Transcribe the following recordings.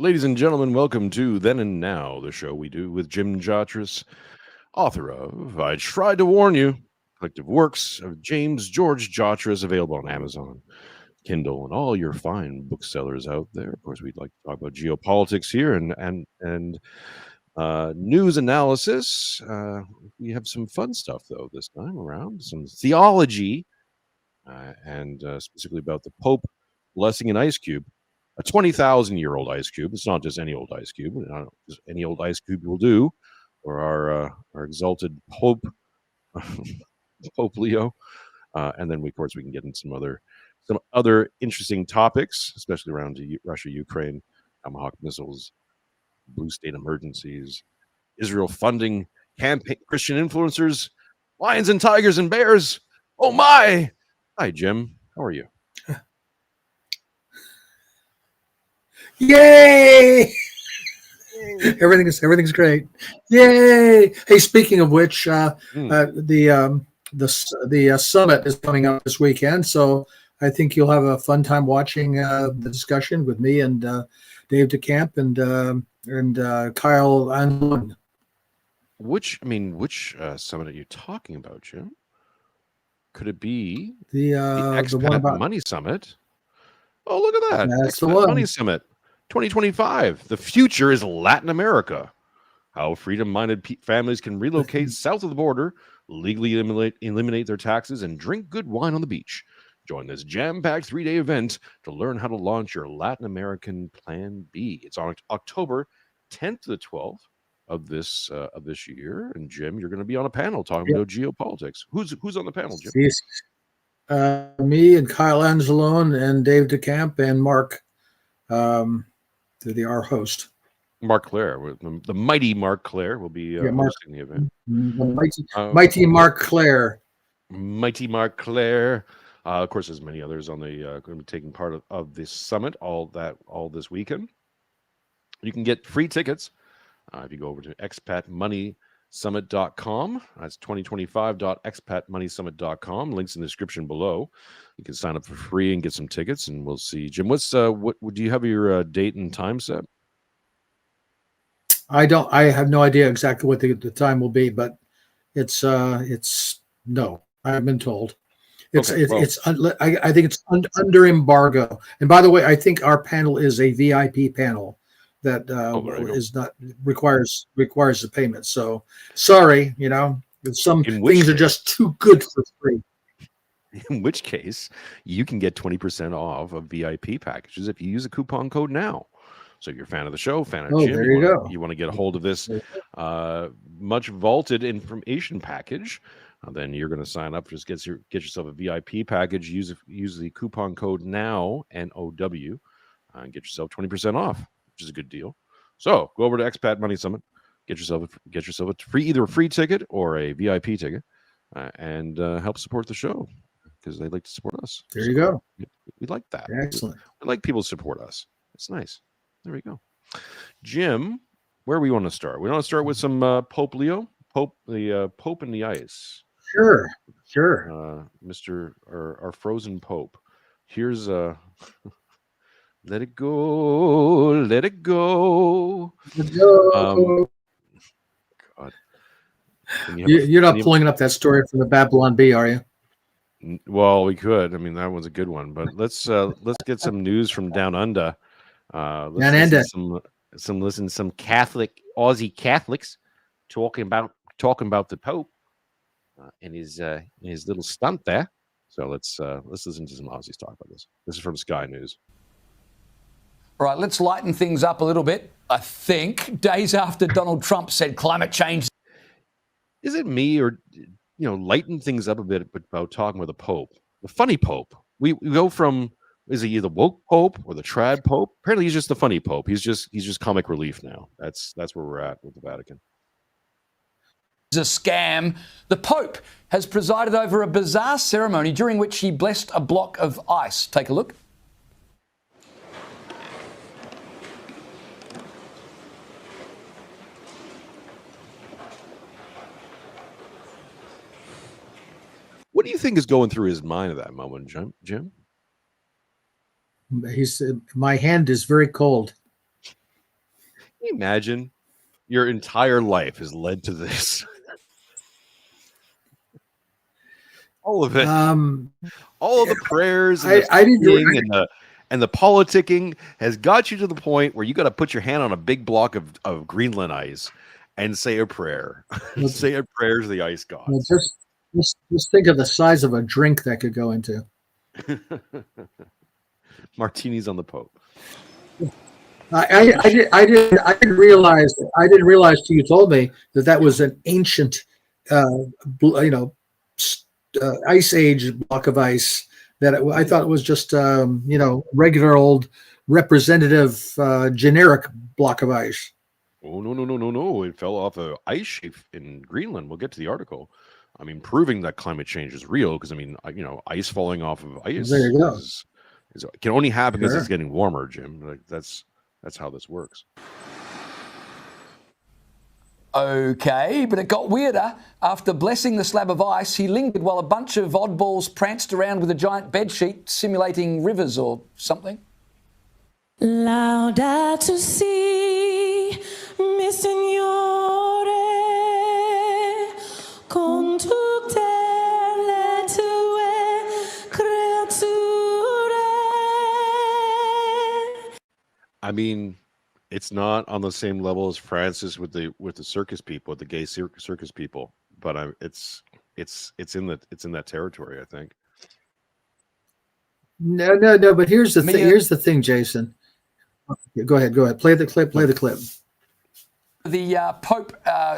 Ladies and gentlemen, welcome to Then and Now, the show we do with Jim Jatras, author of I Tried to Warn You, collective works of James George Jatras, available on Amazon, Kindle, and all your fine booksellers out there. Of course, we'd like to talk about geopolitics here and news analysis. We have some fun stuff, though, this time around, some theology, and specifically about the Pope blessing an ice cube. A 20,000-year-old ice cube. It's not just any old ice cube. Just any old ice cube will do. Or our exalted Pope, Pope Leo, and then of course we can get into some other interesting topics, especially around Russia, Ukraine, Tomahawk missiles, blue state emergencies, Israel funding campaign, Christian influencers, lions and tigers and bears. Oh my! Hi, Jim. How are you? Yay! Everything's great. Yay! Hey, speaking of which, the summit is coming up this weekend, so I think you'll have a fun time watching the discussion with me and Dave DeCamp and Kyle Anlund. Which summit are you talking about, Jim? Could it be the Expat Money Summit? Oh, look at that! That's Expat the one. Money Summit 2025. The future is Latin America. How freedom-minded families can relocate south of the border, legally eliminate their taxes, and drink good wine on the beach. Join this jam-packed 3-day event to learn how to launch your Latin American Plan B. It's on October 10th to the 12th of this year. And Jim, you're going to be on a panel talking about geopolitics. Who's on the panel, Jim? Me and Kyle Anzalone and Dave DeCamp and Mark. Our host. Mark Clare, the mighty Mark Clare, will be hosting the event. Mighty Mark Clare. Mighty Mark Clare. Of course, there's many others on the going to be taking part of this summit all this weekend. You can get free tickets if you go over to expatmoneysummit.com. That's 2025.expatmoneysummit.com. Links in the description below. You can sign up for free and get some tickets, and we'll see. Jim, what do you have your date and time set? I have no idea exactly what the time will be, but it's no. I haven't been told. I think it's under embargo. And by the way, I think our panel is a VIP panel that is not requires the payment. So sorry, some things are just too good for free. In which case, you can get 20% off of VIP packages if you use a coupon code now. So if you're a fan of the show, fan of Jim, you want to get a hold of this much vaulted information package, then you're going to sign up. Just get yourself a VIP package. Use the coupon code NOW, NOW, and get yourself 20% off, which is a good deal. So go over to Expat Money Summit, get yourself either a free ticket or a VIP ticket, and help support the show, because they like to support us. There you go. We like that. Excellent. We like people to support us. It's nice. There we go. Jim, where we want to start? We want to start with some Pope Leo, the Pope in the ice. Sure. Mr. our frozen Pope. Here's let it go, let it go. God. You're not pulling up that story from the Babylon Bee, are you? Well, we could. I mean, that one's a good one. But let's get some news from down under. Some Catholic Aussie Catholics talking about talking about the Pope and his little stunt there. So let's listen to some Aussies talk about this. This is from Sky News. All right, let's lighten things up a little bit. I think days after Donald Trump said climate change. Is it me or, lighten things up a bit about talking with the Pope, the funny Pope? We go from, is he the woke Pope or the trad Pope? Apparently he's just the funny Pope. He's just comic relief now. That's where we're at with the Vatican. A scam. The Pope has presided over a bizarre ceremony during which he blessed a block of ice. Take a look. What do you think is going through his mind at that moment, Jim? He said, "My hand is very cold." Can you imagine your entire life has led to this? All of it. All of the prayers and the politicking has got you to the point where you got to put your hand on a big block of Greenland ice and say a prayer. Say a prayer to the ice god. Well, just think of the size of a drink that could go into. Martinis on the Pope. I didn't realize till you told me that was an ancient, ice age block of ice. I thought it was just regular old representative generic block of ice. Oh no! It fell off an ice sheet in Greenland. We'll get to the article. I mean, proving that climate change is real, because ice falling off of ice there you go. Can only happen because it's getting warmer, Jim. Like that's how this works. Okay, but it got weirder. After blessing the slab of ice, he lingered while a bunch of oddballs pranced around with a giant bedsheet simulating rivers or something. Laudato si, mi Signore, con tutte le tue creature. I mean, it's not on the same level as Francis with the circus people, with the gay circus people, but it's in that territory, I think. No. But here's the thing. Here's the thing, Jason. Go ahead. Play the clip. The Pope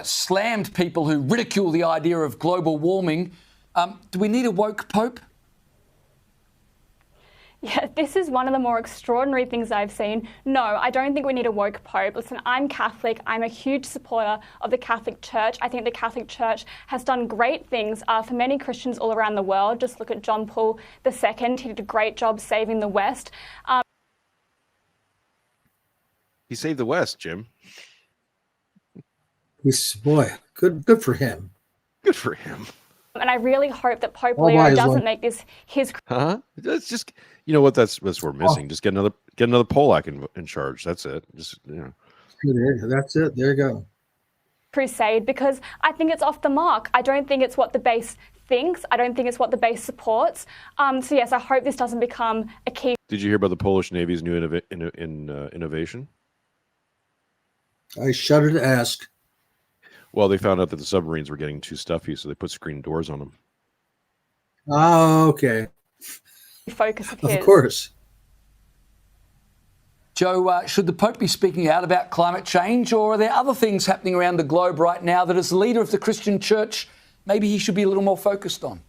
slammed people who ridicule the idea of global warming. Do we need a woke Pope? Yeah, this is one of the more extraordinary things I've seen. No, I don't think we need a woke Pope. Listen, I'm Catholic. I'm a huge supporter of the Catholic Church. I think the Catholic Church has done great things for many Christians all around the world. Just look at John Paul II. He did a great job saving the West. He saved the West, Jim. Boy, good for him. Good for him. And I really hope that Pope Leo doesn't make this his. That's just, you know what? That's what we're missing. Just get another Polak in charge. That's it. Just That's it. There you go. Crusade, because I think it's off the mark. I don't think it's what the base thinks. I don't think it's what the base supports. So yes, I hope this doesn't become a key. Did you hear about the Polish Navy's new innovation? I shudder to ask. Well, they found out that the submarines were getting too stuffy, so they put screen doors on them. Oh, okay. Focus of his. Of course. Joe, should the Pope be speaking out about climate change, or are there other things happening around the globe right now that, as leader of the Christian Church, maybe he should be a little more focused on?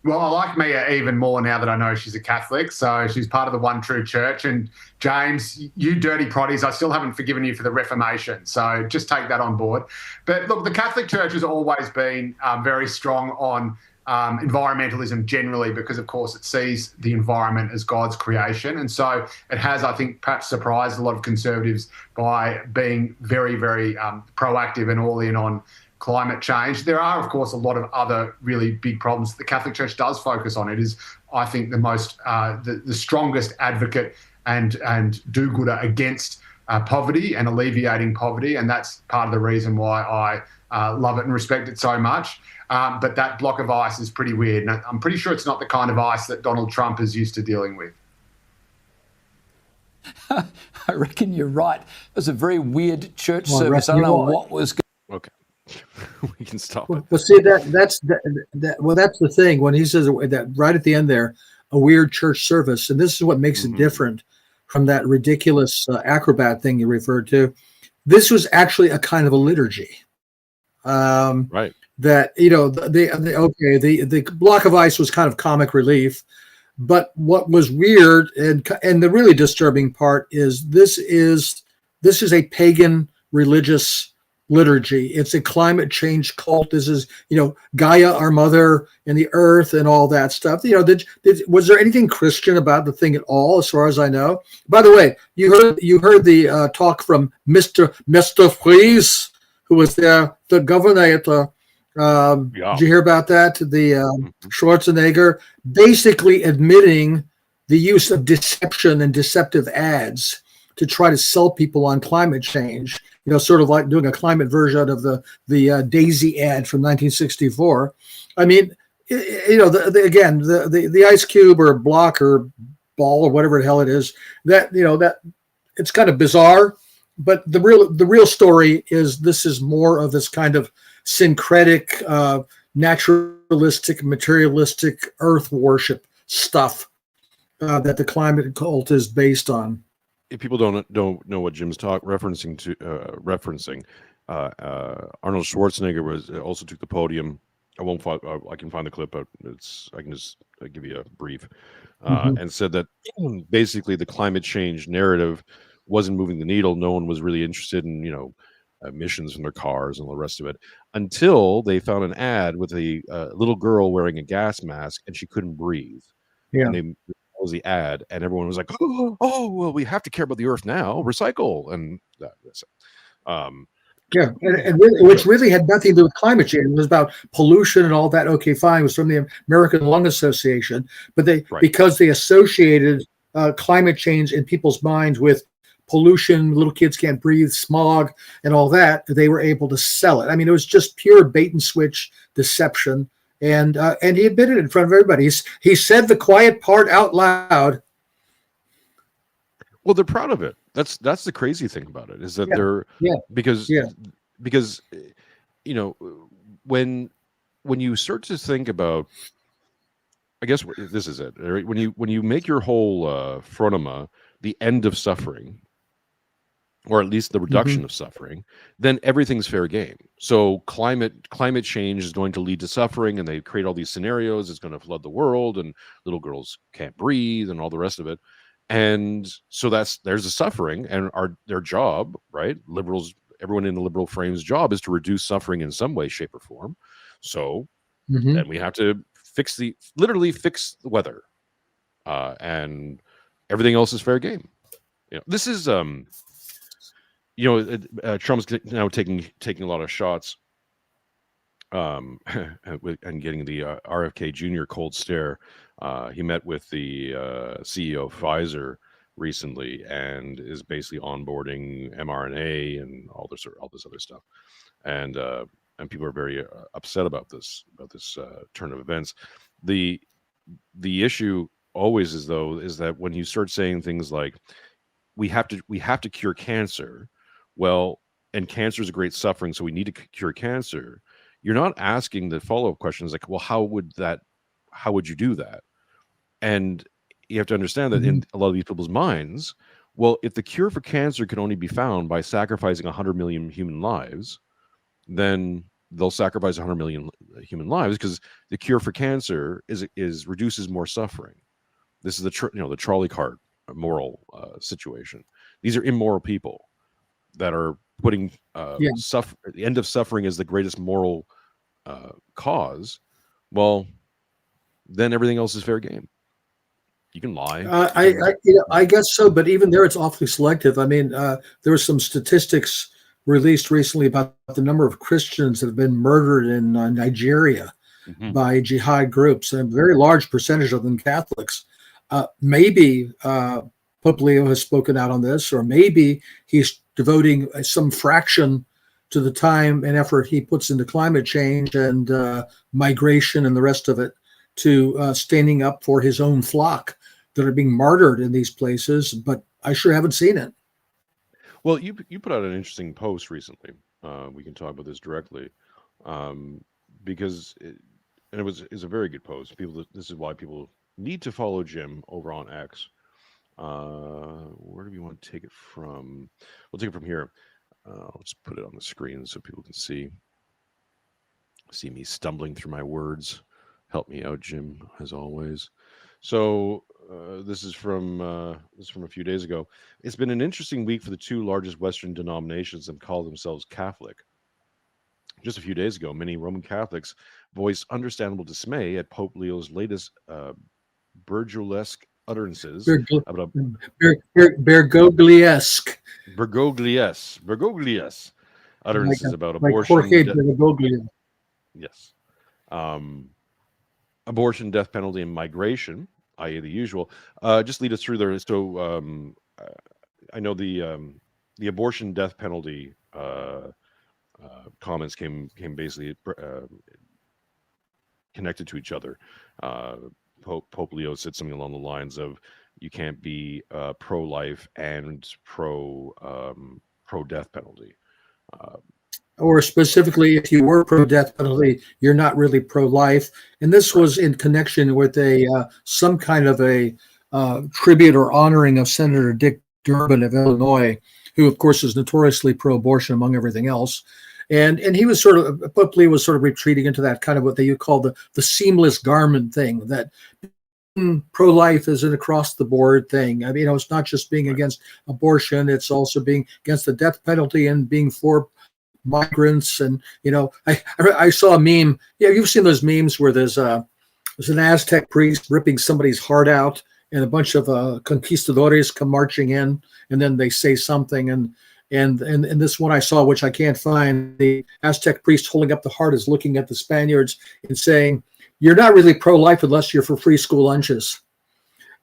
Well, I like Mia even more now that I know she's a Catholic. So she's part of the one true church. And James, you dirty proddies, I still haven't forgiven you for the Reformation. So just take that on board. But look, the Catholic Church has always been very strong on environmentalism generally, because, of course, it sees the environment as God's creation. And so it has, I think, perhaps surprised a lot of conservatives by being very, very proactive and all in on climate change. There are, of course, a lot of other really big problems that the Catholic Church does focus on. It is, I think, the most, the strongest advocate and do-gooder against poverty and alleviating poverty. And that's part of the reason why I love it and respect it so much. But that block of ice is pretty weird. And I'm pretty sure it's not the kind of ice that Donald Trump is used to dealing with. I reckon you're right. It was a very weird church service. I don't know what was going on. Okay. we can stop Well, it. well, see that's the thing when he says that right at the end there, a weird church service, and this is what makes it different from that ridiculous acrobat thing you referred to. This was actually a kind of a liturgy. Right. That the block of ice was kind of comic relief, but what was weird and the really disturbing part is this is a pagan religious liturgy. It's a climate change cult. This is Gaia, our mother, and the earth, and all that stuff. Was there anything Christian about the thing at all, as far as I know? By the way, you heard the talk from Mr. Fries, who was there, the governor at the. Did you hear about that? The Schwarzenegger basically admitting the use of deception and deceptive ads to try to sell people on climate change. Sort of like doing a climate version of the Daisy ad from 1964. I mean, the ice cube or block or ball or whatever the hell it is, that it's kind of bizarre. But the real story is this is more of this kind of syncretic, naturalistic, materialistic earth worship stuff that the climate cult is based on. If people don't know what Jim's referencing, Arnold Schwarzenegger also took the podium. I can find the clip, but I can just give you a brief, and said that basically the climate change narrative wasn't moving the needle. No one was really interested in emissions from their cars and all the rest of it, until they found an ad with a little girl wearing a gas mask and she couldn't breathe. Yeah. And that was the ad, and everyone was like, "Oh, well, we have to care about the earth now. Recycle." And and really, which really had nothing to do with climate change. It was about pollution and all that. Okay, fine. It was from the American Lung Association, but because they associated climate change in people's minds with pollution, little kids can't breathe, smog, and all that, they were able to sell it. I mean, it was just pure bait and switch deception. And he admitted it in front of everybody. He said the quiet part out loud. Well, they're proud of it. That's the crazy thing about it, is that they're because when you start to think about, I guess this is it. Right? When you make your whole phronema the end of suffering, or at least the reduction of suffering, then everything's fair game. So climate change is going to lead to suffering, and they create all these scenarios. It's going to flood the world, and little girls can't breathe, and all the rest of it. And so there's a suffering, and their job, right? Liberals, everyone in the liberal frame's job is to reduce suffering in some way, shape, or form. So then we have to literally fix the weather, and everything else is fair game. This is Trump's now taking a lot of shots, and getting the RFK Jr. cold stare. He met with the CEO of Pfizer recently, and is basically onboarding mRNA and all this other stuff, and people are very upset about this turn of events. The issue always is that when you start saying things like we have to cure cancer, well, and cancer is a great suffering, so we need to cure cancer. You're not asking the follow-up questions like, well, how would you do that? And you have to understand that in a lot of these people's minds, well, if the cure for cancer can only be found by sacrificing 100 million human lives, then they'll sacrifice 100 million human lives, because the cure for cancer reduces more suffering. This is the trolley cart moral situation. These are immoral people that are putting the end of suffering as the greatest moral cause. Well, then everything else is fair game. You can lie. I guess so, but even there, it's awfully selective. I mean, there were some statistics released recently about the number of Christians that have been murdered in Nigeria by jihad groups, and a very large percentage of them Catholics. Maybe Pope Leo has spoken out on this, or maybe he's devoting some fraction to the time and effort he puts into climate change and migration and the rest of it to standing up for his own flock that are being martyred in these places. But I sure haven't seen it. Well, you put out an interesting post recently we can talk about this directly, because it's a very good post. This is why people need to follow Jim over on X. Where do we want to take it from? We'll take it from here. Let's put it on the screen so people can see me stumbling through my words. Help me out, Jim, as always. So this is from a few days ago. It's been an interesting week for the two largest Western denominations that call themselves Catholic. Just a few days ago, many Roman Catholics voiced understandable dismay at Pope Leo's latest burlesque utterances about Bergogliesque utterances about like abortion. Jorge Bergoglio. Yes. Abortion, death penalty, and migration, i.e. the usual. Just lead us through there. So I know the abortion, death penalty comments came basically connected to each other. Pope Leo said something along the lines of, "You can't be pro-life and pro-death penalty." Or specifically, if you were pro-death penalty, you're not really pro-life. And this was in connection with some kind of a tribute or honoring of Senator Dick Durbin of Illinois, who, of course, is notoriously pro-abortion among everything else. And he was Pope Leo was sort of retreating into that kind of what you call the seamless garment thing, that pro-life is an across-the-board thing. I mean, it's not just being against abortion; it's also being against the death penalty and being for migrants. And I saw a meme. Yeah, you've seen those memes where there's an Aztec priest ripping somebody's heart out, and a bunch of conquistadores come marching in, and then they say something. And this one I saw, which I can't find, the Aztec priest holding up the heart is looking at the Spaniards and saying, "You're not really pro-life unless you're for free school lunches."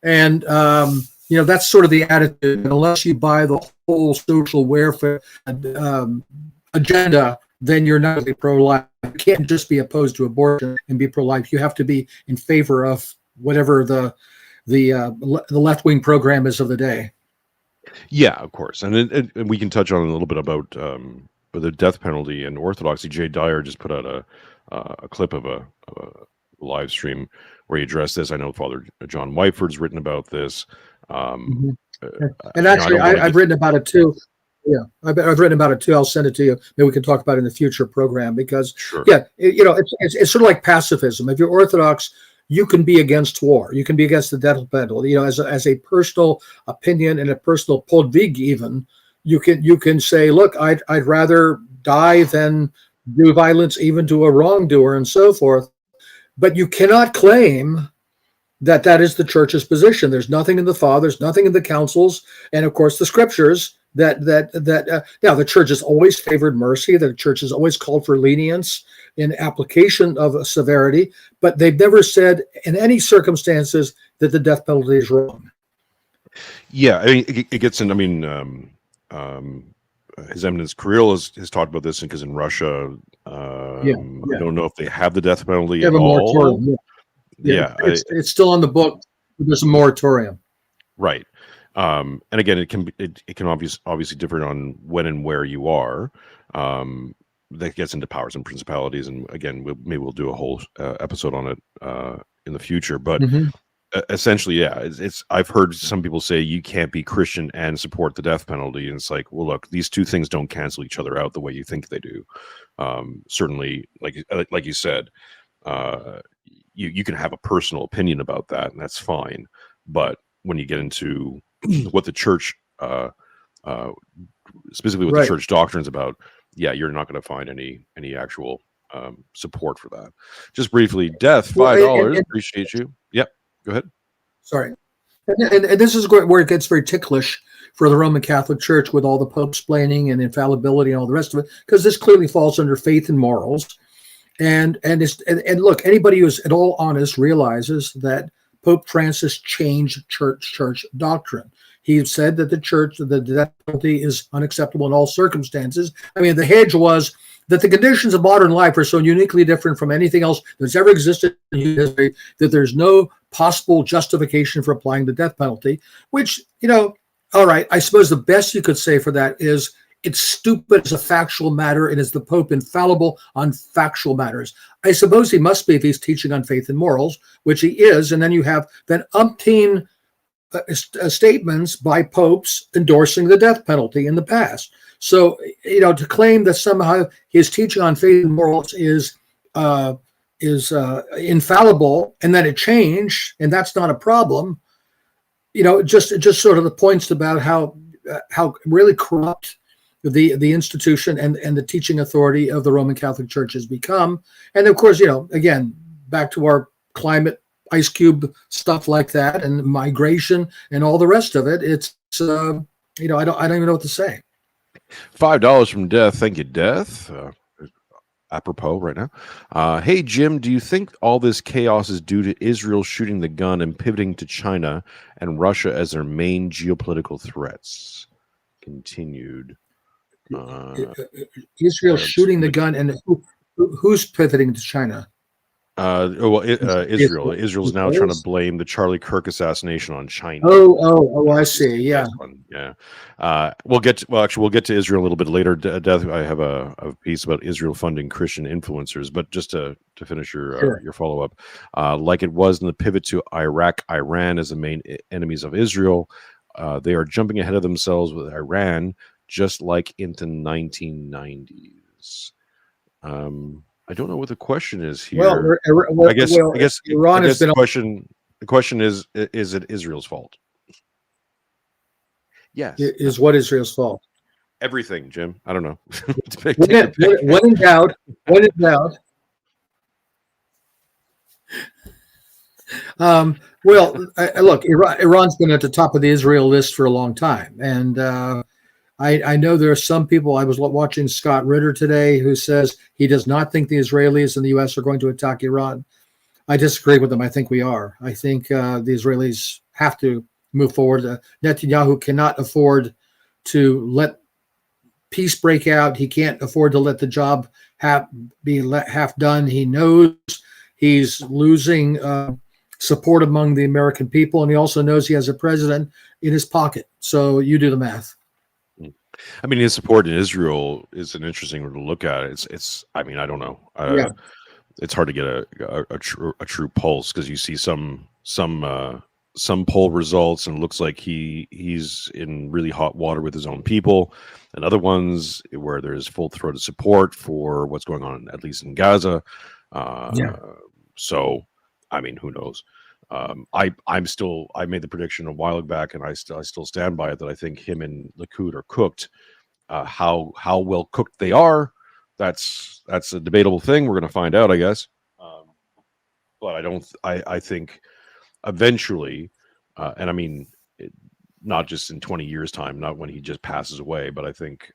And that's sort of the attitude. Unless you buy the whole social welfare agenda, then you're not really pro-life. You can't just be opposed to abortion and be pro-life. You have to be in favor of whatever the left-wing program is of the day. Yeah, of course, and we can touch on a little bit about the death penalty and orthodoxy. Jay Dyer just put out a clip of a live stream where he addressed this. I know Father John Whiteford's written about this, and actually, I've written about it too. Yeah, I've written about it too. I'll send it to you. Maybe we can talk about it in the future program, because sure. It's sort of like pacifism. If you're Orthodox, you can be against war. You can be against the death penalty. As a personal opinion and a personal podvig, even you can say, look, I'd rather die than do violence even to a wrongdoer and so forth. But you cannot claim that is the church's position. There's nothing in the fathers, nothing in the councils, and of course the scriptures that the church has always favored mercy. The church has always called for lenience in application of severity, but they've never said in any circumstances that the death penalty is wrong. Yeah, I mean, it gets in. I mean, His Eminence Kirill has talked about this because in Russia, I don't know if they have the death penalty at all. Yeah, it's still on the book. There's a moratorium. Right. And again, it can obviously differ on when and where you are. That gets into powers and principalities, and again, maybe we'll do a whole episode on it in the future. But essentially, yeah, it's. I've heard some people say you can't be Christian and support the death penalty, and it's like, well, look, these two things don't cancel each other out the way you think they do. Certainly, like you said, you can have a personal opinion about that, and that's fine. But when you get into what the church, specifically what the church doctrine is about, yeah, you're not going to find any actual support for that. Just briefly, death, $5. Appreciate you. Yep, go ahead. Sorry, and this is where it gets very ticklish for the Roman Catholic Church with all the Pope-splaining and infallibility and all the rest of it, because this clearly falls under faith and morals. And look, anybody who's at all honest realizes that Pope Francis changed church doctrine. He said that the death penalty is unacceptable in all circumstances. I mean, the hedge was that the conditions of modern life are so uniquely different from anything else that's ever existed in history that there's no possible justification for applying the death penalty, which, all right, I suppose the best you could say for that is it's stupid as a factual matter, and is the Pope infallible on factual matters? I suppose he must be if he's teaching on faith and morals, which he is. And then you have then umpteen statements by popes endorsing the death penalty in the past. So, to claim that somehow his teaching on faith and morals is infallible and that it changed and that's not a problem, just sort of the points about how really corrupt the institution and the teaching authority of the Roman Catholic Church has become. And of course, again, back to our climate, ice cube stuff like that, and migration and all the rest of it. It's I don't even know what to say. $5 from Death. Thank you, Death. Apropos right now. Hey, Jim, do you think all this chaos is due to Israel shooting the gun and pivoting to China and Russia as their main geopolitical threats? Continued. Israel shooting the gun, and who's pivoting to China? Israel. Israel's now trying to blame the Charlie Kirk assassination on China. I see. Yeah. We'll get to Israel a little bit later. Death. I have a piece about Israel funding Christian influencers, but just to finish your follow up, like it was in the pivot to Iraq, Iran as the main enemies of Israel, they are jumping ahead of themselves with Iran, just like in the 1990s. I don't know what the question is here. I guess Iran has been. The question is it Israel's fault? Yes. Is what Israel's fault? Everything, Jim. I don't know. When in doubt. Look, Iran's been at the top of the Israel list for a long time, and I know there are some people. I was watching Scott Ritter today who says he does not think the Israelis and the U.S. are going to attack Iran. I disagree with him. I think we are. I think the Israelis have to move forward. Netanyahu cannot afford to let peace break out. He can't afford to let the job be half done. He knows he's losing support among the American people, and he also knows he has a president in his pocket. So you do the math. I mean, his support in Israel is an interesting one to look at. It's. I mean, I don't know. It's hard to get a true pulse because you see some poll results and it looks like he's in really hot water with his own people, and other ones where there's full-throated support for what's going on, at least in Gaza. So, I mean, who knows? I made the prediction a while back, and I still stand by it that I think him and Likud are cooked. How well cooked they are, that's a debatable thing. We're going to find out, I guess. But I think eventually, and I mean, not just in 20 years' time, not when he just passes away, but I think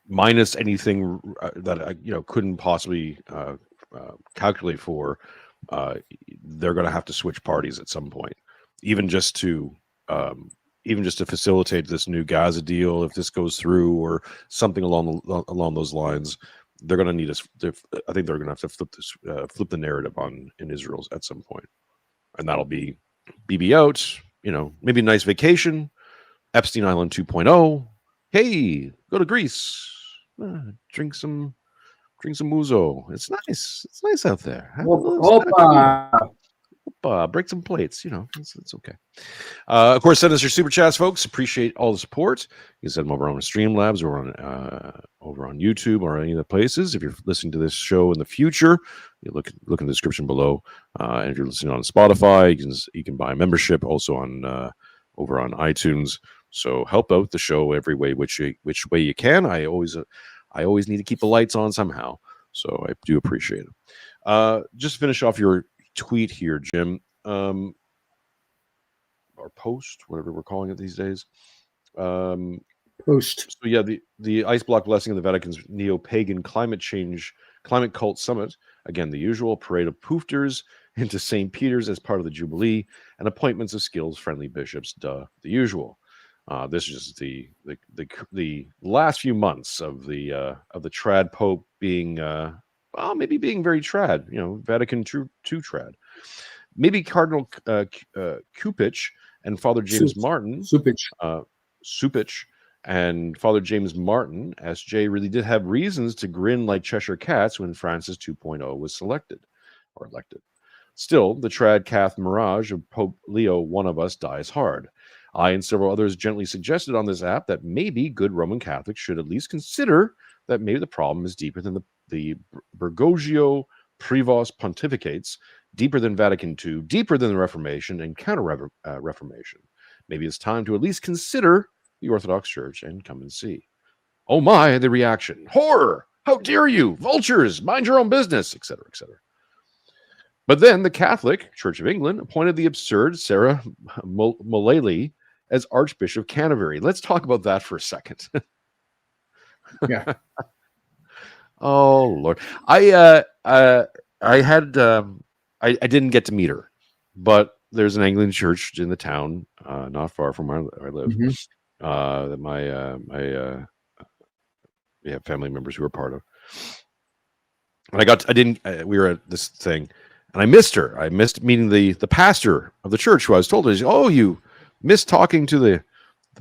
minus anything that I couldn't possibly calculate for, they're going to have to switch parties at some point, even just to facilitate this new Gaza deal. If this goes through or something along those lines, they're going to need us. I think they're going to have to flip the narrative in Israel at some point, and that'll be BB out. Maybe a nice vacation, Epstein Island 2.0. Hey, go to Greece, drink some ouzo. It's nice. It's nice out there. Break some plates. It's okay. Of course, send us your super chats, folks. Appreciate all the support. You can send them over on Streamlabs or over on YouTube or any of the places. If you're listening to this show in the future, you look in the description below. And if you're listening on Spotify, you can buy a membership also on over on iTunes. So help out the show every way which way you can. I always need to keep the lights on somehow, so I do appreciate it. Just finish off your tweet here, Jim, or post, whatever we're calling it these days. Post. So yeah, the ice block blessing of the Vatican's neo-pagan climate cult summit. Again, the usual parade of poofters into St. Peter's as part of the Jubilee and appointments of skills-friendly bishops. The usual. This is just the last few months of the trad pope being maybe being very trad, Vatican II trad. Maybe Cardinal Cupich and Father James Martin Supich and Father James Martin, SJ, really did have reasons to grin like Cheshire Cats when Francis 2.0 was selected or elected. Still, the trad cath mirage of Pope Leo one of us dies hard. I and several others gently suggested on this app that maybe good Roman Catholics should at least consider that maybe the problem is deeper than the Bergoglio Prevost pontificates, deeper than Vatican II, deeper than the Reformation and counter-Reformation. Maybe it's time to at least consider the Orthodox Church and come and see. Oh my, the reaction. Horror! How dare you? Vultures! Mind your own business, etc., etc. But then the Catholic Church of England appointed the absurd Sarah Mullally as Archbishop of Canterbury. Let's talk about that for a second. Yeah. Oh Lord, I didn't get to meet her, but there's an Anglican church in the town, not far from where I live. That we have family members who are part of. And we were at this thing, and I missed her. I missed meeting the pastor of the church, who I was told is, oh, you missed talking to the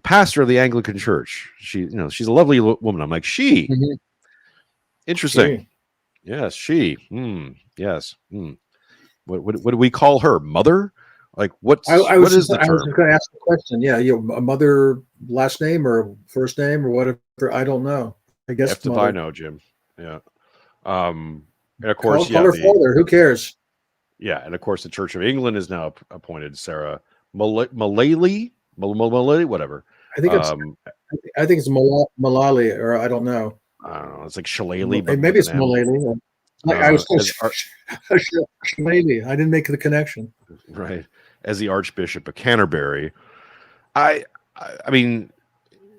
pastor of the Anglican church. She's a lovely woman. I'm like, she. Interesting. She. Yes, she. Yes. What do we call her? Mother? Like what is the term? I was going to ask the question. Yeah, a mother last name or first name or whatever. I don't know. I guess if I know, Jim. Yeah. And of course, call her father. Who cares? Yeah, and of course, the Church of England is now appointed Sarah Mullally, whatever. I think it's Mullally, or I don't know. I don't know. It's like Shillelagh. Maybe it's Mullally. I was Shillelagh. I didn't make the connection. Right. As the Archbishop of Canterbury, I mean,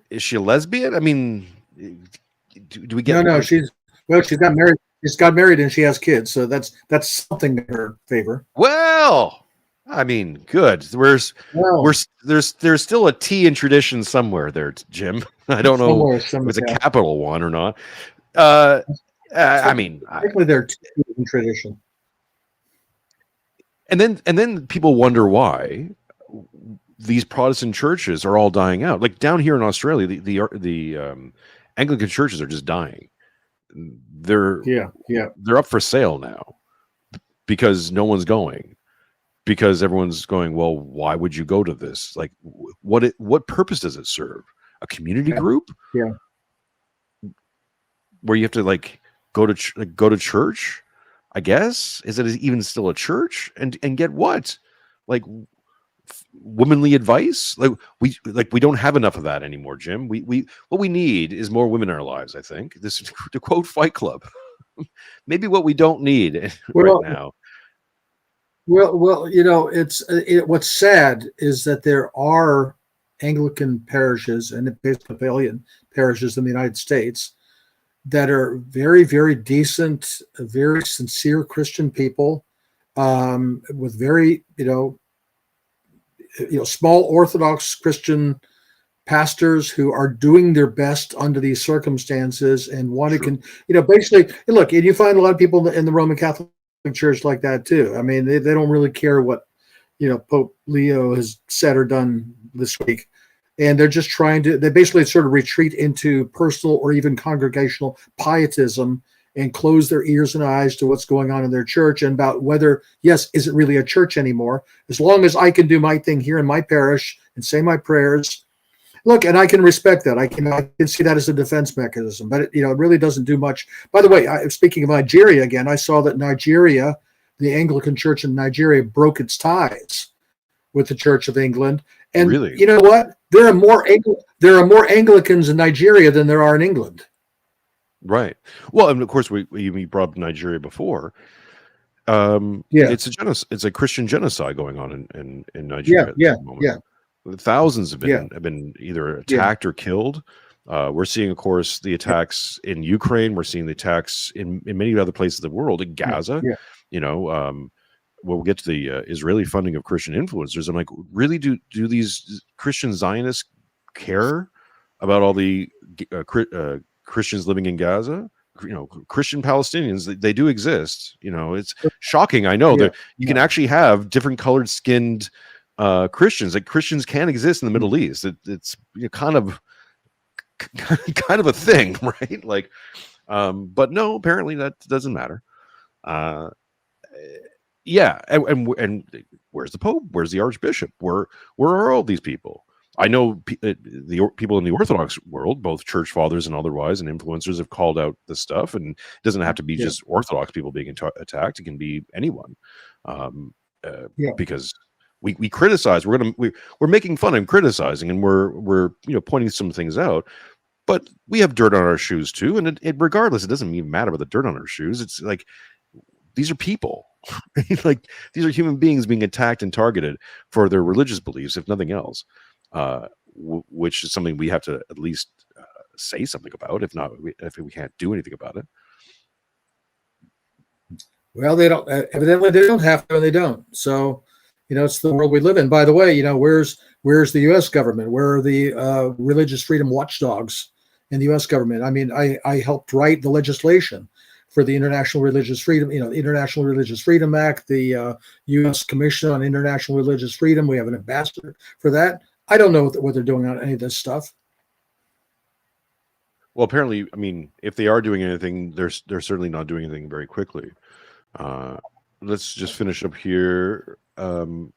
is she a lesbian? I mean, do we get? No. She's got married. She's got married and she has kids, so that's something in her favor. Well, I mean, good. There's still a T in tradition somewhere there, Jim. I don't know if it's a capital one or not. I mean, technically they're T in tradition. And then people wonder why these Protestant churches are all dying out. Like down here in Australia, the Anglican churches are just dying. They're up for sale now because no one's going, because everyone's going, well, why would you go to this? Like what purpose does it serve? A community group? Yeah. Where you have to like go to church, I guess. Is it even still a church? And get what? Like womanly advice? Like we don't have enough of that anymore, Jim. We what we need is more women in our lives, I think. This, to quote Fight Club. Maybe what we don't need right now. Well, what's sad is that there are Anglican parishes and Episcopalian parishes in the United States that are very, very decent, very sincere Christian people, with very, small Orthodox Christian pastors who are doing their best under these circumstances and basically look, and you find a lot of people in the Roman Catholic Church like that too. I mean, they don't really care what, Pope Leo has said or done this week. And they're just they basically sort of retreat into personal or even congregational pietism and close their ears and eyes to what's going on in their church and about whether, is it really a church anymore? As long as I can do my thing here in my parish and say my prayers. Look, and I can respect that. I can see that as a defense mechanism, but it really doesn't do much. By the way, speaking of Nigeria again, I saw that Nigeria, the Anglican Church in Nigeria, broke its ties with the Church of England. And really? You know what? There are more Anglicans in Nigeria than there are in England. Right. Well, and of course, we brought up Nigeria before. It's a Christian genocide going on in Nigeria. Yeah. Thousands have been either attacked or killed. We're seeing, of course, the attacks in Ukraine. We're seeing the attacks in many other places of the world, in Gaza. We'll get to the Israeli funding of Christian influencers. I'm like, really, do these Christian Zionists care about all the Christians living in Gaza? Christian Palestinians, they do exist. It's shocking. I know that you can actually have different colored skinned Christians. Like Christians can exist in the Middle East. It's kind of a thing, right? Like, but no, apparently that doesn't matter. Yeah, and where's the Pope? Where's the Archbishop? Where are all these people? I know the people in the Orthodox world, both church fathers and otherwise, and influencers have called out this stuff, and it doesn't have to be just Orthodox people being attacked. It can be anyone, because we criticize. We're making fun and criticizing, and we're pointing some things out. But we have dirt on our shoes too, and it regardless, it doesn't even matter about the dirt on our shoes. It's like these are people, like these are human beings being attacked and targeted for their religious beliefs, if nothing else. Which is something we have to at least say something about. If not, if we can't do anything about it. Well, they don't. Evidently, they don't have to, and they don't. So, it's the world we live in. By the way, where's the U.S. government? Where are the religious freedom watchdogs in the U.S. government? I mean, I helped write the legislation for the International Religious Freedom, the International Religious Freedom Act, the U.S. Commission on International Religious Freedom. We have an ambassador for that. I don't know what they're doing on any of this stuff. Well, apparently, I mean, if they are doing anything, they're certainly not doing anything very quickly. Let's just finish up here. Sarah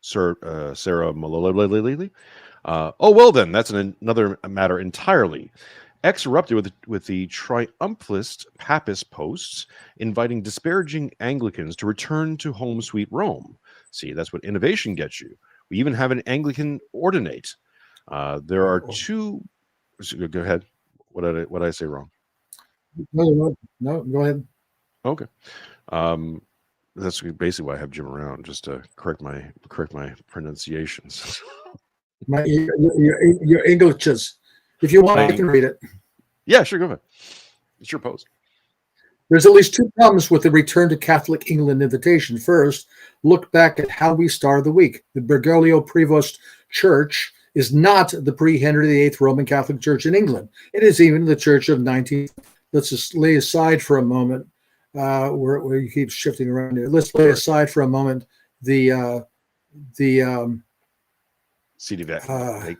Malolelele. Oh, well, then, that's another matter entirely. X erupted with the triumphalist papist posts inviting disparaging Anglicans to return to home sweet Rome. See, that's what innovation gets you. We even have an Anglican ordinate. There are two. Go ahead. What did I say wrong? No, go ahead. Okay. That's basically why I have Jim around, just to correct my pronunciations. Your Englishes. If you want, I can read it. Yeah, sure. Go ahead. It's your post. There's at least two problems with the return to Catholic England invitation. First, look back at how we started the week. The Bergoglio Prevost Church is not the pre-Henry VIII Roman Catholic Church in England. It is even the Church of 19. Let's just lay aside for a moment where you keep shifting around here. Let's lay aside for a moment the sedevacantist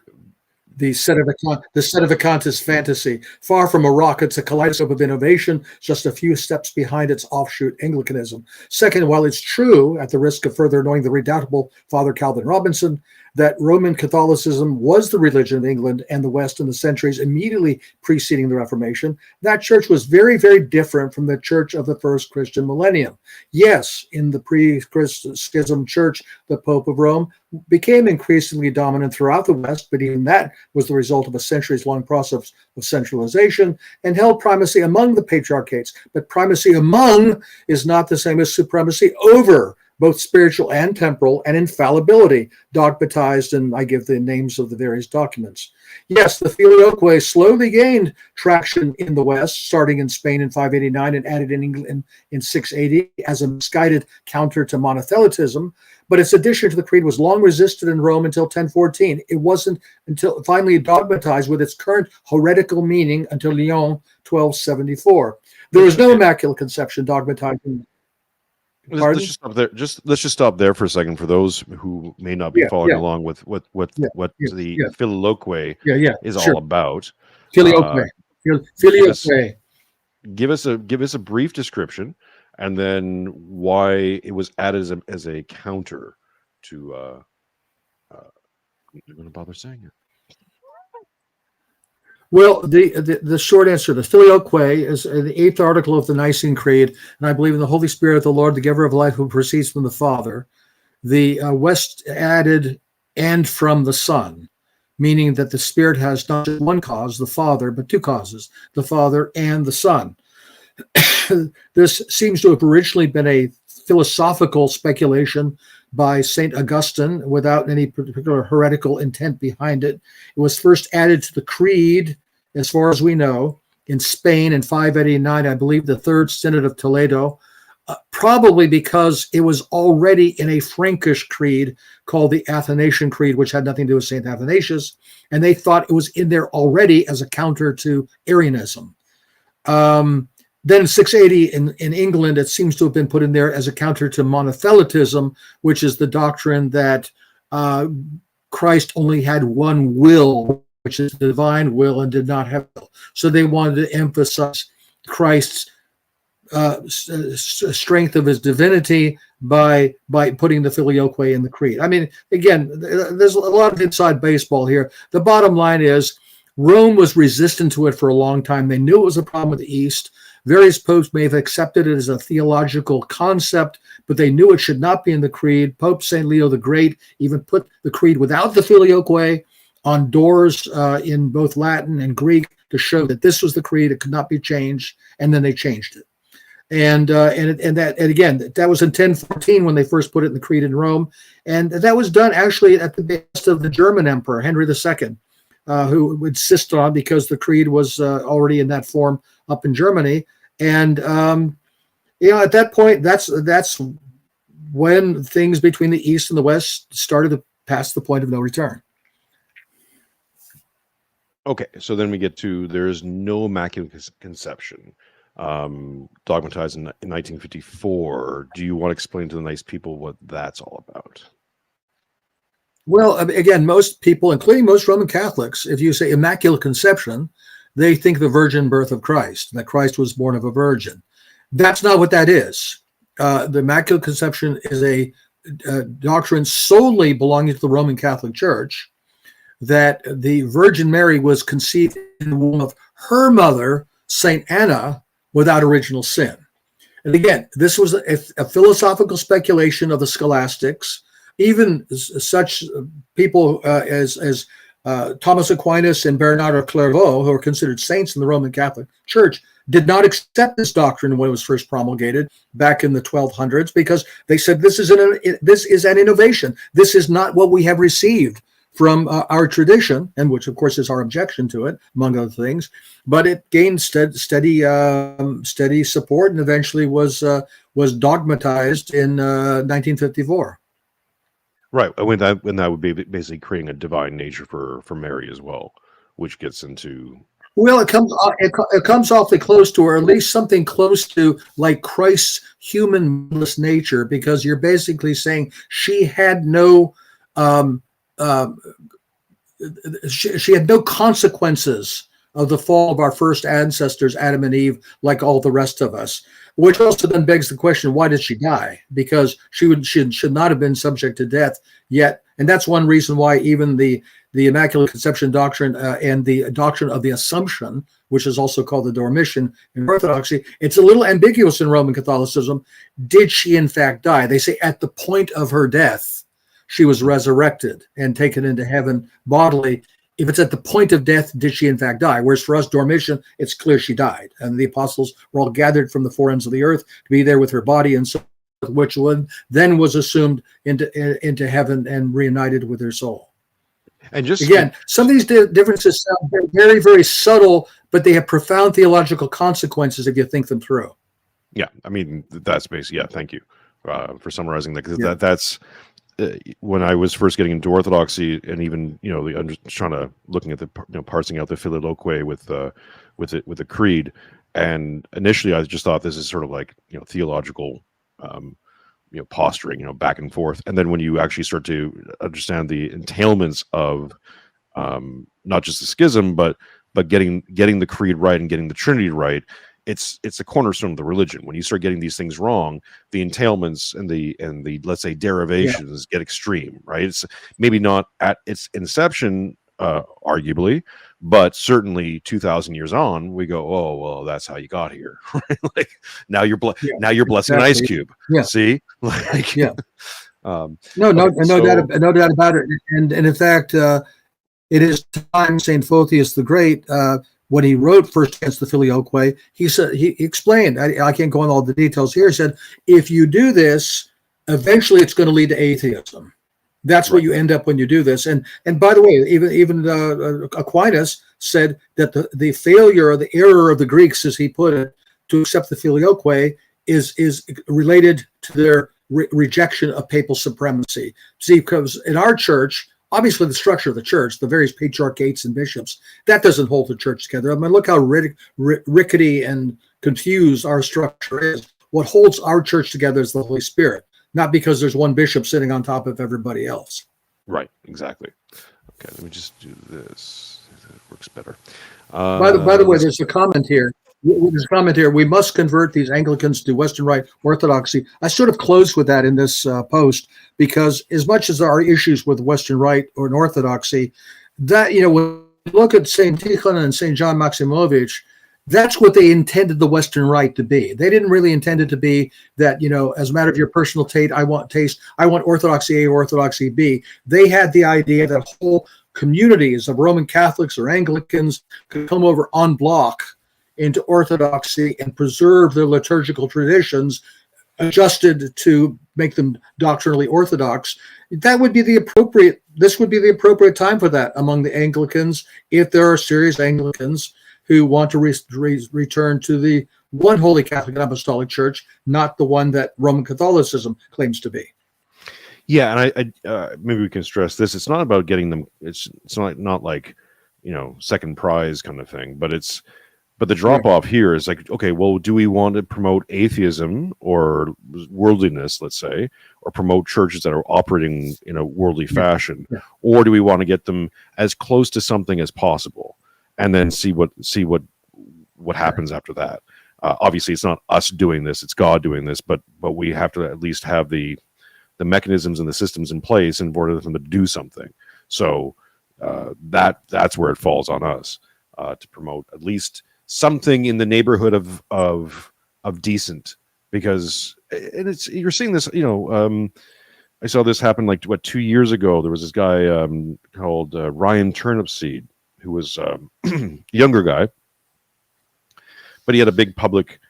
fantasy. Far from a rock, it's a kaleidoscope of innovation, just a few steps behind its offshoot Anglicanism. Second, while it's true, at the risk of further annoying the redoubtable Father Calvin Robinson, that Roman Catholicism was the religion of England and the West in the centuries immediately preceding the Reformation, that church was very, very different from the church of the first Christian millennium. Yes, in the pre-schism church, the Pope of Rome became increasingly dominant throughout the West, but even that was the result of a centuries-long process of centralization and held primacy among the patriarchates. But primacy among is not the same as supremacy over, both spiritual and temporal, and infallibility, dogmatized, and I give the names of the various documents. Yes, the Filioque slowly gained traction in the West, starting in Spain in 589 and added in England in 680 as a misguided counter to monothelitism, but its addition to the creed was long resisted in Rome until 1014. It wasn't until finally dogmatized with its current heretical meaning until Lyon 1274. There was no Immaculate Conception dogmatizing. Let's just stop there. Let's just stop there for a second for those who may not be following along with what the Filioque is all about. Filioque. Give us a brief description, and then why it was added as a counter to. I'm going to bother saying it. Well, the short answer, the Filioque is the 8th article of the Nicene Creed, and I believe in the Holy Spirit of the Lord, the giver of life, who proceeds from the Father. The West added "and from the Son," meaning that the Spirit has not just one cause, the Father, but two causes, the Father and the Son. This seems to have originally been a philosophical speculation by St. Augustine without any particular heretical intent behind it. It was first added to the Creed, as far as we know, in Spain in 589, I believe the Third Synod of Toledo, probably because it was already in a Frankish creed called the Athanasian Creed, which had nothing to do with St. Athanasius, and they thought it was in there already as a counter to Arianism. Then in 680 in England, it seems to have been put in there as a counter to monothelitism, which is the doctrine that Christ only had one will, which is the divine will, and did not have will. So they wanted to emphasize Christ's strength of his divinity by putting the filioque in the creed. I mean, again, there's a lot of inside baseball here. The bottom line is Rome was resistant to it for a long time. They knew it was a problem with the East. Various popes may have accepted it as a theological concept, but they knew it should not be in the creed. Pope St. Leo the Great even put the creed without the filioque on doors in both Latin and Greek to show that this was the creed. It could not be changed, and then they changed it. And again, that was in 1014 when they first put it in the creed in Rome, and that was done actually at the behest of the German Emperor Henry II, who would insist on, because the creed was already in that form up in Germany. And at that point, that's when things between the East and the West started to pass the point of no return. Okay, so then we get to there's no Immaculate Conception, dogmatized in 1954. Do you want to explain to the nice people what that's all about? Well, again, most people, including most Roman Catholics, if you say Immaculate Conception, they think the virgin birth of Christ, that Christ was born of a virgin. That's not what that is. The Immaculate Conception is a doctrine solely belonging to the Roman Catholic Church, that the Virgin Mary was conceived in the womb of her mother, Saint Anna, without original sin. And again, this was a philosophical speculation of the scholastics. Even such people as Thomas Aquinas and Bernard of Clairvaux, who are considered saints in the Roman Catholic Church, did not accept this doctrine when it was first promulgated back in the 1200s, because they said this is an innovation. This is not what we have received from our tradition, and which of course is our objection to it, among other things. But it gained steady support, and eventually was dogmatized in 1954. Right, and that would be basically creating a divine nature for Mary as well, which gets into. Well, it comes awfully close to, or at least something close to, like Christ's humanless nature, because you're basically saying she had no she had no consequences of the fall of our first ancestors, Adam and Eve, like all the rest of us. Which also then begs the question: why did she die? Because she should not have been subject to death yet, and that's one reason why even the Immaculate Conception doctrine and the doctrine of the Assumption, which is also called the Dormition in Orthodoxy, it's a little ambiguous in Roman Catholicism. Did she in fact die? They say at the point of her death, she was resurrected and taken into heaven bodily. If it's at the point of death, did she in fact die? Whereas for us, Dormition, it's clear she died. And the apostles were all gathered from the four ends of the earth to be there with her body, and so which then was assumed into heaven and reunited with her soul. And just again, some of these differences sound very, very subtle, but they have profound theological consequences if you think them through. Yeah, I mean, that's basically, yeah, thank you for summarizing that, because that's when I was first getting into Orthodoxy, and even looking at the parsing out the filioque with the creed, and initially I just thought this is sort of like theological posturing, back and forth, and then when you actually start to understand the entailments of not just the schism, but getting the creed right and getting the Trinity right, it's a cornerstone of the religion. When you start getting these things wrong, the entailments and the let's say derivations get extreme, right? It's maybe not at its inception, arguably, but certainly 2,000 years on, we go, oh well, that's how you got here, right? Like now you're blessing an ice cube. Yeah. See, like no doubt about it. And in fact, it is time Saint Photius the Great. When he wrote First Against the Filioque, he said, he explained, I can't go into all the details here. He said, if you do this, eventually it's going to lead to atheism. That's right. What you end up when you do this. And by the way, even Aquinas said that the failure or the error of the Greeks, as he put it, to accept the Filioque is related to their rejection of papal supremacy. See, because in our church, obviously, the structure of the church, the various patriarchates and bishops, that doesn't hold the church together. I mean, look how rickety and confused our structure is. What holds our church together is the Holy Spirit, not because there's one bishop sitting on top of everybody else. Right, exactly. Okay, let me just do this. It works better. By the way, there's a comment here. There's a comment here. We must convert these Anglicans to Western Rite Orthodoxy. I sort of closed with that in this post, because as much as there are issues with Western Rite or an Orthodoxy, that, when you look at St. Tikhon and St. John Maximovich, that's what they intended the Western Rite to be. They didn't really intend it to be that, as a matter of your personal taste, I want Orthodoxy A or Orthodoxy B. They had the idea that whole communities of Roman Catholics or Anglicans could come over en bloc into Orthodoxy and preserve their liturgical traditions, adjusted to make them doctrinally orthodox. This would be the appropriate time for that among the Anglicans, if there are serious Anglicans who want to return to the one Holy Catholic and Apostolic Church, not the one that Roman Catholicism claims to be. Yeah, and I maybe we can stress this. It's not about getting them. It's not like second prize kind of thing. But the drop off here is like, okay, well, do we want to promote atheism or worldliness, let's say, or promote churches that are operating in a worldly fashion, or do we want to get them as close to something as possible, and then see what happens after that? Obviously, it's not us doing this; it's God doing this. But we have to at least have the mechanisms and the systems in place in order for them to do something. So that's where it falls on us to promote at least something in the neighborhood of decent, because you're seeing this. I saw this happen 2 years ago. There was this guy called Ryan Turnipseed, who was a younger guy, but he had a big public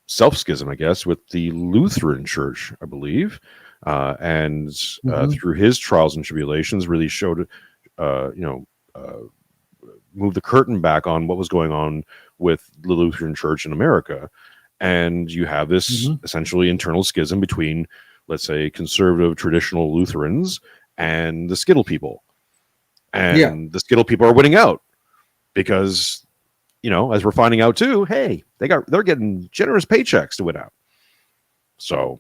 self-schism, I guess, with the Lutheran Church, I believe, and through his trials and tribulations, really showed, moved the curtain back on what was going on with the Lutheran Church in America. And you have this essentially internal schism between, let's say, conservative traditional Lutherans and the Skittle people. And the Skittle people are winning out because, as we're finding out too, hey, they're getting generous paychecks to win out. So,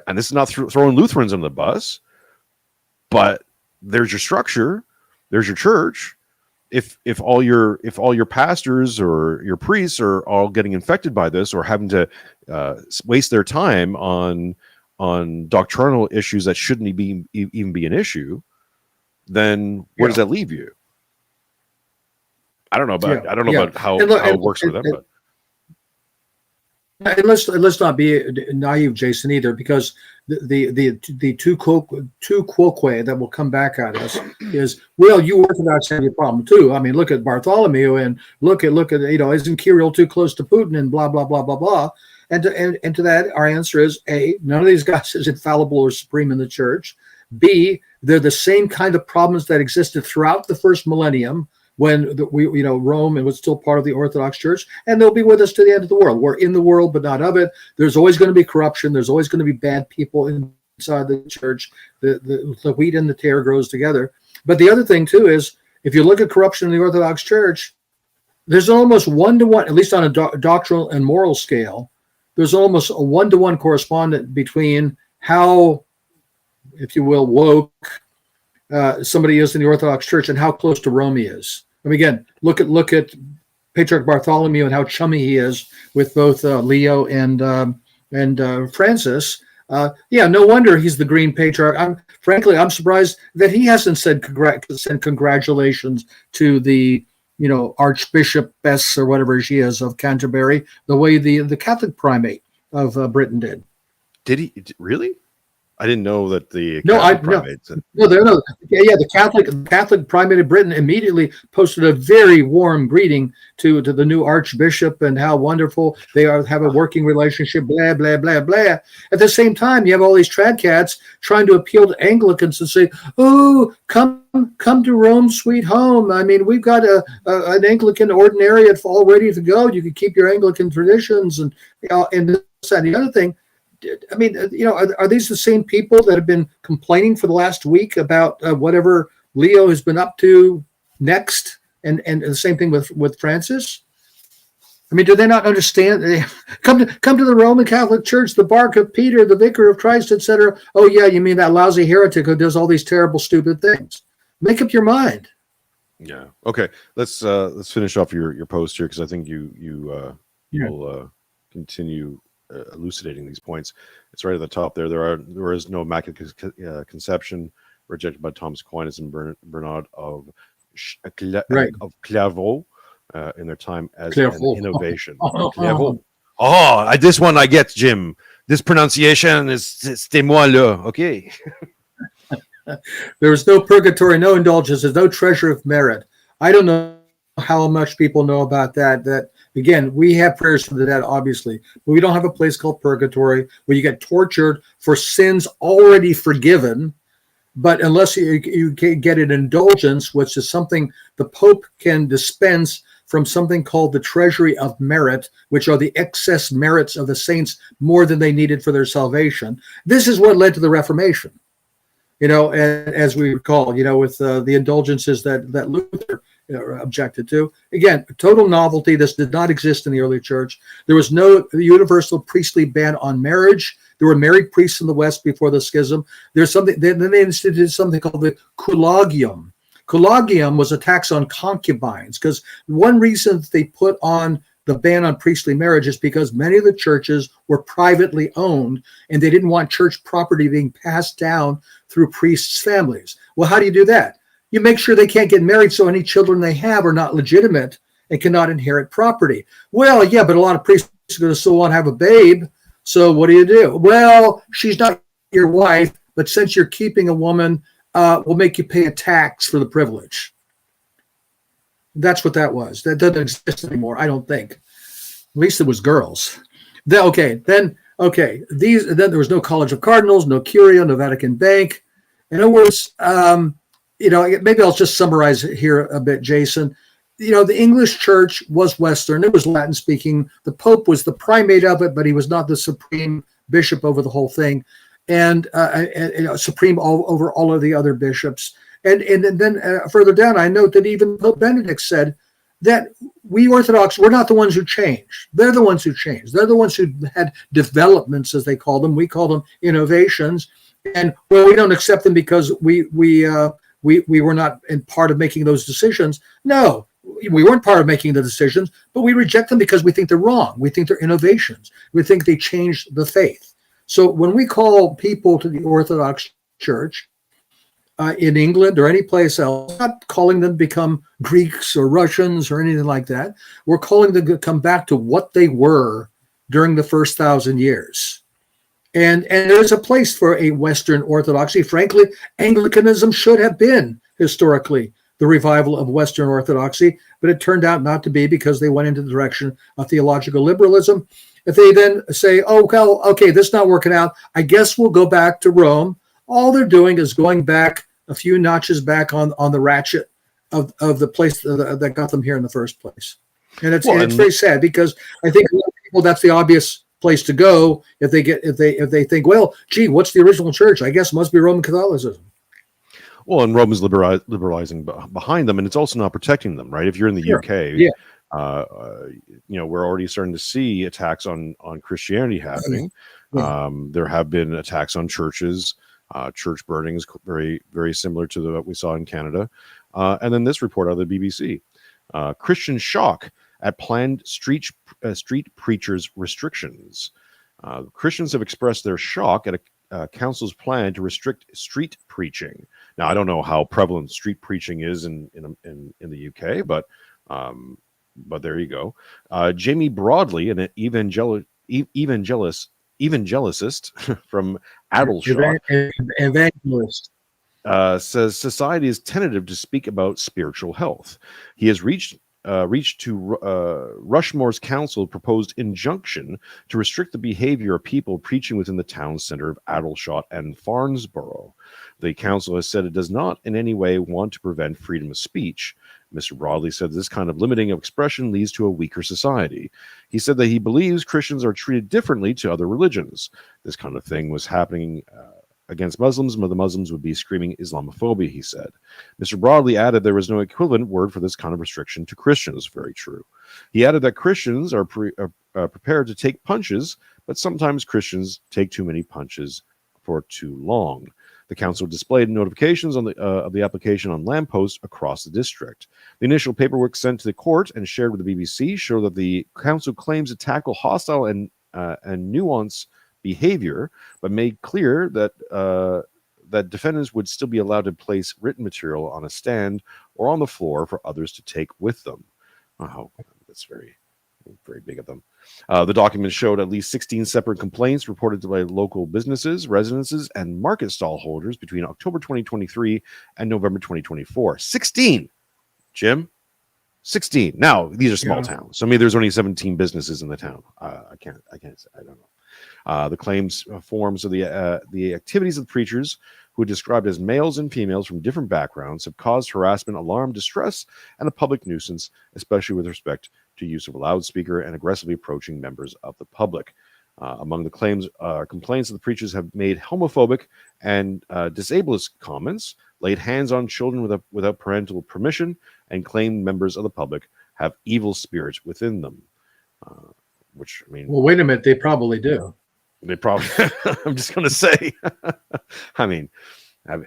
and this is not throwing Lutherans on the bus, but there's your structure, there's your church. If all your pastors or your priests are all getting infected by this, or having to waste their time on doctrinal issues that shouldn't even be an issue, then where does that leave you? I don't know about how it works for them, but. And let's not be naive, Jason, either, because the two quoque that will come back at us is, well, you Orthodox have a problem too. I mean, look at Bartholomew, and look at isn't Kirill too close to Putin, and blah blah blah blah blah. And to that, our answer is A, none of these guys is infallible or supreme in the church. B, they're the same kind of problems that existed throughout the first millennium, when Rome was still part of the Orthodox Church, and they'll be with us to the end of the world. We're in the world, but not of it. There's always going to be corruption. There's always going to be bad people inside the church. The wheat and the tare grows together. But the other thing too is, if you look at corruption in the Orthodox Church, there's almost one-to-one, at least on a doctrinal and moral scale, there's almost a one-to-one correspondent between how, if you will, woke somebody is in the Orthodox Church and how close to Rome he is. I mean, again, look at Patriarch Bartholomew and how chummy he is with both Leo and Francis. No wonder he's the Green Patriarch. I'm surprised that he hasn't sent congratulations to the Archbishopess or whatever she is of Canterbury, the way the Catholic primate of Britain did. Did he really? I didn't know that the the Catholic primate of Britain immediately posted a very warm greeting to the new Archbishop, and how wonderful they have a working relationship, blah blah blah blah. At the same time, you have all these tradcats trying to appeal to Anglicans and say, "Oh, come to Rome, sweet home. I mean, we've got an Anglican ordinariate all ready to go. You can keep your Anglican traditions and this and the other thing." I mean, are these the same people that have been complaining for the last week about whatever Leo has been up to next, and the same thing with Francis? I mean, do they not understand? Come to the Roman Catholic Church, the bark of Peter, the vicar of Christ, etc. Oh yeah, you mean that lousy heretic who does all these terrible, stupid things? Make up your mind. Yeah. Okay. Let's finish off your post here, because I think you will continue elucidating these points. It's right at the top there. There is no immaculate conception rejected by Thomas Aquinas and Bernard of Clairvaux in their time as an innovation. Clairvaux. Oh, this one I get, Jim. This pronunciation is c'était moi là. Okay. There was no purgatory, no indulgence, there's no treasure of merit. I don't know how much people know about that. That again, we have prayers for the dead, obviously, but we don't have a place called purgatory where you get tortured for sins already forgiven. But unless you get an indulgence, which is something the Pope can dispense from something called the treasury of merit, which are the excess merits of the saints more than they needed for their salvation. This is what led to the Reformation. And as we recall, with the indulgences that Luther objected to. Again, total novelty. This did not exist in the early church. There was no universal priestly ban on marriage. There were married priests in the West before the schism. There's something. Then they instituted something called the culagium. Culagium was a tax on concubines, because one reason they put on the ban on priestly marriage is because many of the churches were privately owned, and they didn't want church property being passed down through priests' families. Well, how do you do that? You make sure they can't get married, so any children they have are not legitimate and cannot inherit property. Well, yeah, but a lot of priests are going to still want to have a babe. So what do? Well, she's not your wife, but since you're keeping a woman, we'll make you pay a tax for the privilege. That's what that was. That doesn't exist anymore, I don't think. At least it was girls. Then there was no College of Cardinals, no Curia, no Vatican Bank. In other words, maybe I'll just summarize it here a bit, Jason. The English church was Western. It was Latin speaking. The Pope was the primate of it, but he was not the supreme bishop over the whole thing, and supreme over all of the other bishops. And then further down, I note that even Pope Benedict said that we Orthodox, we're not the ones who changed. They're the ones who changed. They're the ones who had developments, as they call them. We call them innovations. And we don't accept them because we were not in part of making those decisions. No, we weren't part of making the decisions, but we reject them because we think they're wrong. We think they're innovations. We think they changed the faith. So when we call people to the Orthodox Church in England or any place else, not calling them to become Greeks or Russians or anything like that. We're calling them to come back to what they were during the first 1,000 years. And there's a place for a Western Orthodoxy. Frankly, Anglicanism should have been historically the revival of Western Orthodoxy, but it turned out not to be because they went into the direction of theological liberalism. If they then say, oh, well, okay, this is not working out, I guess we'll go back to Rome. All they're doing is going back a few notches back on the ratchet of the place that got them here in the first place. And it's very sad, because I think a lot of people, that's the obvious place to go if they think, well, gee, what's the original church? I guess it must be Roman Catholicism. Well, and Rome is liberalizing behind them, and it's also not protecting them, right? If you're in the UK, we're already starting to see attacks on Christianity happening. There have been attacks on churches, church burnings, very, very similar to what we saw in Canada. And then this report out of the BBC, Christian shock at planned street preachers' restrictions. Christians have expressed their shock at a council's plan to restrict street preaching. Now, I don't know how prevalent street preaching is in the UK, but there you go. Jamie Broadley, an evangelicist from Addleshot, evangelist, says society is tentative to speak about spiritual health. He has reached to Rushmore's council proposed injunction to restrict the behavior of people preaching within the town centre of Addleshot and Farnsborough. The council has said it does not in any way want to prevent freedom of speech. Mr. Broadley said this kind of limiting of expression leads to a weaker society. He said that he believes Christians are treated differently to other religions. This kind of thing was happening against Muslims, the Muslims would be screaming Islamophobia, he said. Mr. Broadley added there was no equivalent word for this kind of restriction to Christians. Very true. He added that Christians are prepared to take punches, but sometimes Christians take too many punches for too long. The council displayed notifications on of the application on lampposts across the district. The initial paperwork sent to the court and shared with the BBC show that the council claims to tackle hostile and nuanced behavior, but made clear that that defendants would still be allowed to place written material on a stand or on the floor for others to take with them. Oh, that's very, very big of them. The document showed at least 16 separate complaints reported by local businesses, residences, and market stall holders between October 2023 and November 2024. 16, Jim. 16. Now, these are small towns. So maybe there's only 17 businesses in the town. I can't say. I don't know. The claims forms of the activities of the preachers, who are described as males and females from different backgrounds, have caused harassment, alarm, distress, and a public nuisance, especially with respect to use of a loudspeaker and aggressively approaching members of the public. Among the claims, complaints of the preachers have made homophobic and disablest comments, laid hands on children without parental permission, and claimed members of the public have evil spirits within them. Which, I mean, well, wait a minute, they probably do. They probably. I'm just going to say. I mean, have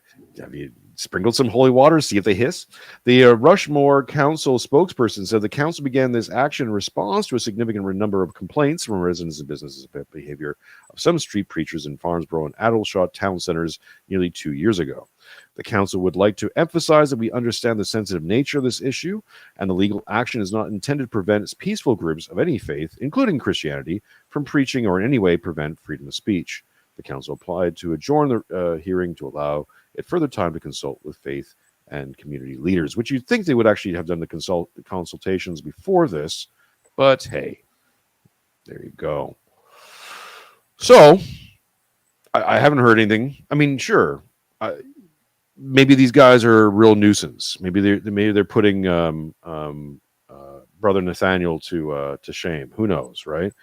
you sprinkled some holy water? See if they hiss. The Rushmore Council spokesperson said the council began this action in response to a significant number of complaints from residents and businesses about behavior of some street preachers in Farnsborough and Aldershot town centers nearly 2 years ago. The council would like to emphasize that we understand the sensitive nature of this issue, and the legal action is not intended to prevent peaceful groups of any faith, including Christianity, from preaching or in any way prevent freedom of speech. The council applied to adjourn the hearing to allow it further time to consult with faith and community leaders, which you'd think they would actually have done the consultations before this, but hey, there you go. So, I haven't heard anything. I mean, sure, maybe these guys are a real nuisance. Maybe they're putting Brother Nathaniel to shame. Who knows, right?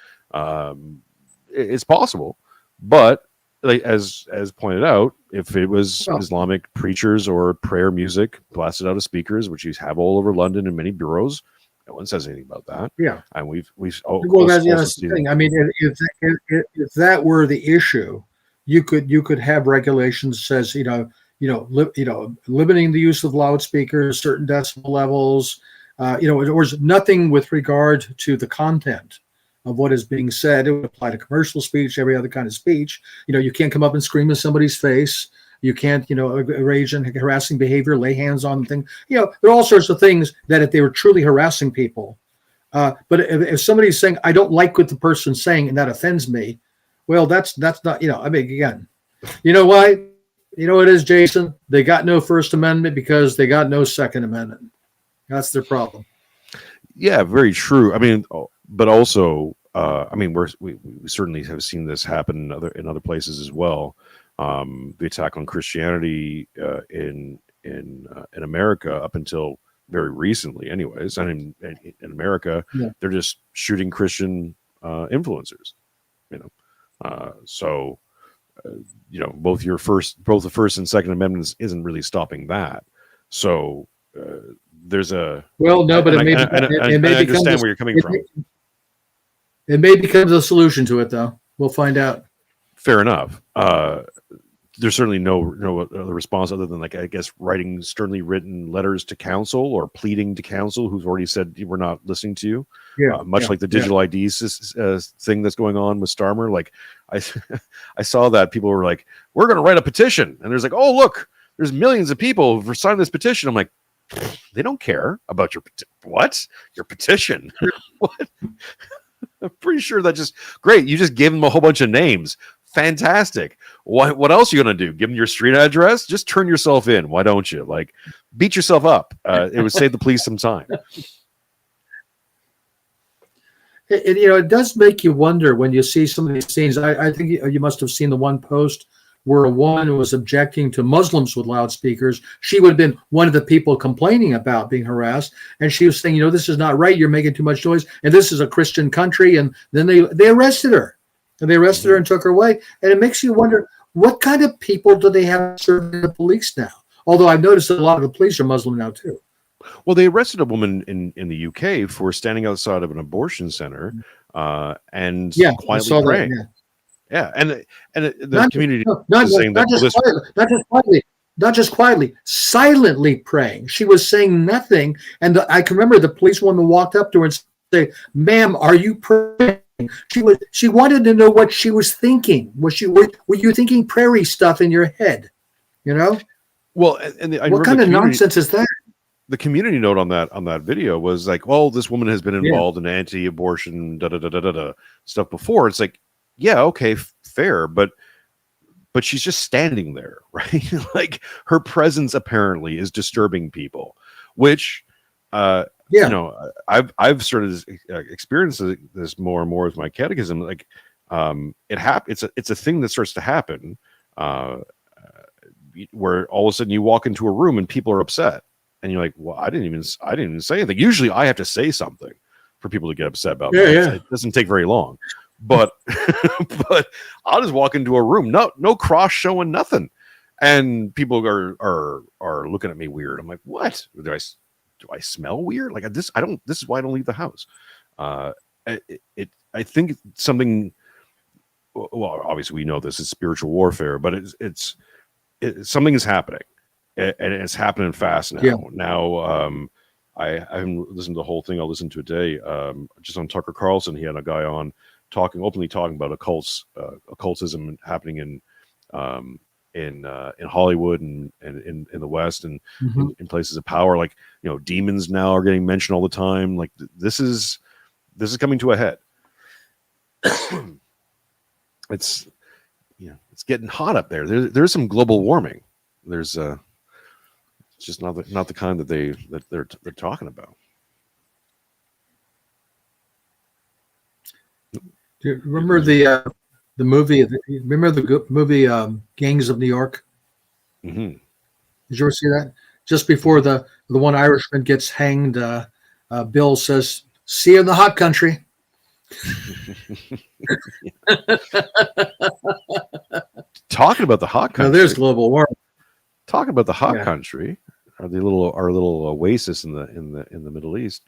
It's possible, but like as pointed out, if it was Islamic preachers or prayer music blasted out of speakers, which you have all over London and many bureaus, no one says anything about that. Yeah, and we've well, that's the thing. I mean, if that were the issue, you could have regulations that says limiting the use of loudspeakers, certain decibel levels, or nothing with regard to the content of what is being said. It would apply to commercial speech, every other kind of speech. You can't come up and scream in somebody's face. You can't, rage and harassing behavior, lay hands on things. There are all sorts of things that if they were truly harassing people. But if somebody's saying, I don't like what the person's saying and that offends me, well, that's not, I mean, again, you know why? You know what it is, Jason? They got no First Amendment because they got no Second Amendment. That's their problem. Yeah, very true. I mean, but also, I mean, we certainly have seen this happen in other places as well. The attack on Christianity in America up until very recently, anyways. I mean, in America, they're just shooting Christian influencers. So. Both the First and Second Amendments isn't really stopping that. So there's a but it may I understand where you're coming from. It may become the solution to it, though. We'll find out. Fair enough. There's certainly no other response other than, like, I guess, writing sternly written letters to council or pleading to council, who've already said we're not listening to you. Much like the digital ID thing that's going on with Starmer. Like, I saw that people were like, we're going to write a petition, and there's like, oh, look, there's millions of people who've signed this petition. I'm like, they don't care about your petition. What? I'm pretty sure that just great. You just gave them a whole bunch of names. Fantastic. What else are you going to do? Give them your street address? Just turn yourself in. Why don't you? Like, beat yourself up. It would save the police some time. It does make you wonder when you see some of these scenes. I think you must have seen the one post where a woman was objecting to Muslims with loudspeakers. She would have been one of the people complaining about being harassed. And she was saying, this is not right. You're making too much noise. And this is a Christian country. And then they arrested her. And they arrested her and took her away. And it makes you wonder, what kind of people do they have serving the police now? Although I've noticed that a lot of the police are Muslim now too. Well, they arrested a woman in the UK for standing outside of an abortion center and quietly praying. And the community is saying that not just quietly, silently praying. She was saying nothing, and I can remember the policewoman walked up to her and said, "Ma'am, are you praying?" She wanted to know what she was thinking. Were you thinking prairie stuff in your head? You know? Well, and what kind of nonsense is that? The community note on that video was like, "Well, this woman has been involved in anti-abortion stuff before." It's like, yeah, okay, fair, but she's just standing there, right? Like her presence apparently is disturbing people, which you know, I've started experiencing this more and more with my catechism. Like it's a thing that starts to happen where all of a sudden you walk into a room and people are upset. And you're like, well, I didn't even say anything. Usually I have to say something for people to get upset about that. Yeah. It doesn't take very long. But but I'll just walk into a room, no cross showing, nothing. And people are looking at me weird. I'm like, what? Do I smell weird? Like this is why I don't leave the house. I think something, well, obviously we know this is spiritual warfare, but it's something is happening. And it's happening fast now. Yeah. Now, I haven't listened to the whole thing. I'll listen to it today. Just on Tucker Carlson, he had a guy on openly talking about occultism happening in Hollywood and in the West and in places of power. Like, you know, demons now are getting mentioned all the time. Like this is coming to a head. It's getting hot up there. There's some global warming. There's it's just not the kind that they're talking about. Do you remember the movie? Remember the movie Gangs of New York? Mm-hmm. Did you ever see that? Just before the one Irishman gets hanged, Bill says, "See you in the hot country." Talking about the hot country. Now there's global warming. Talking about the hot country, our little oasis in the Middle East.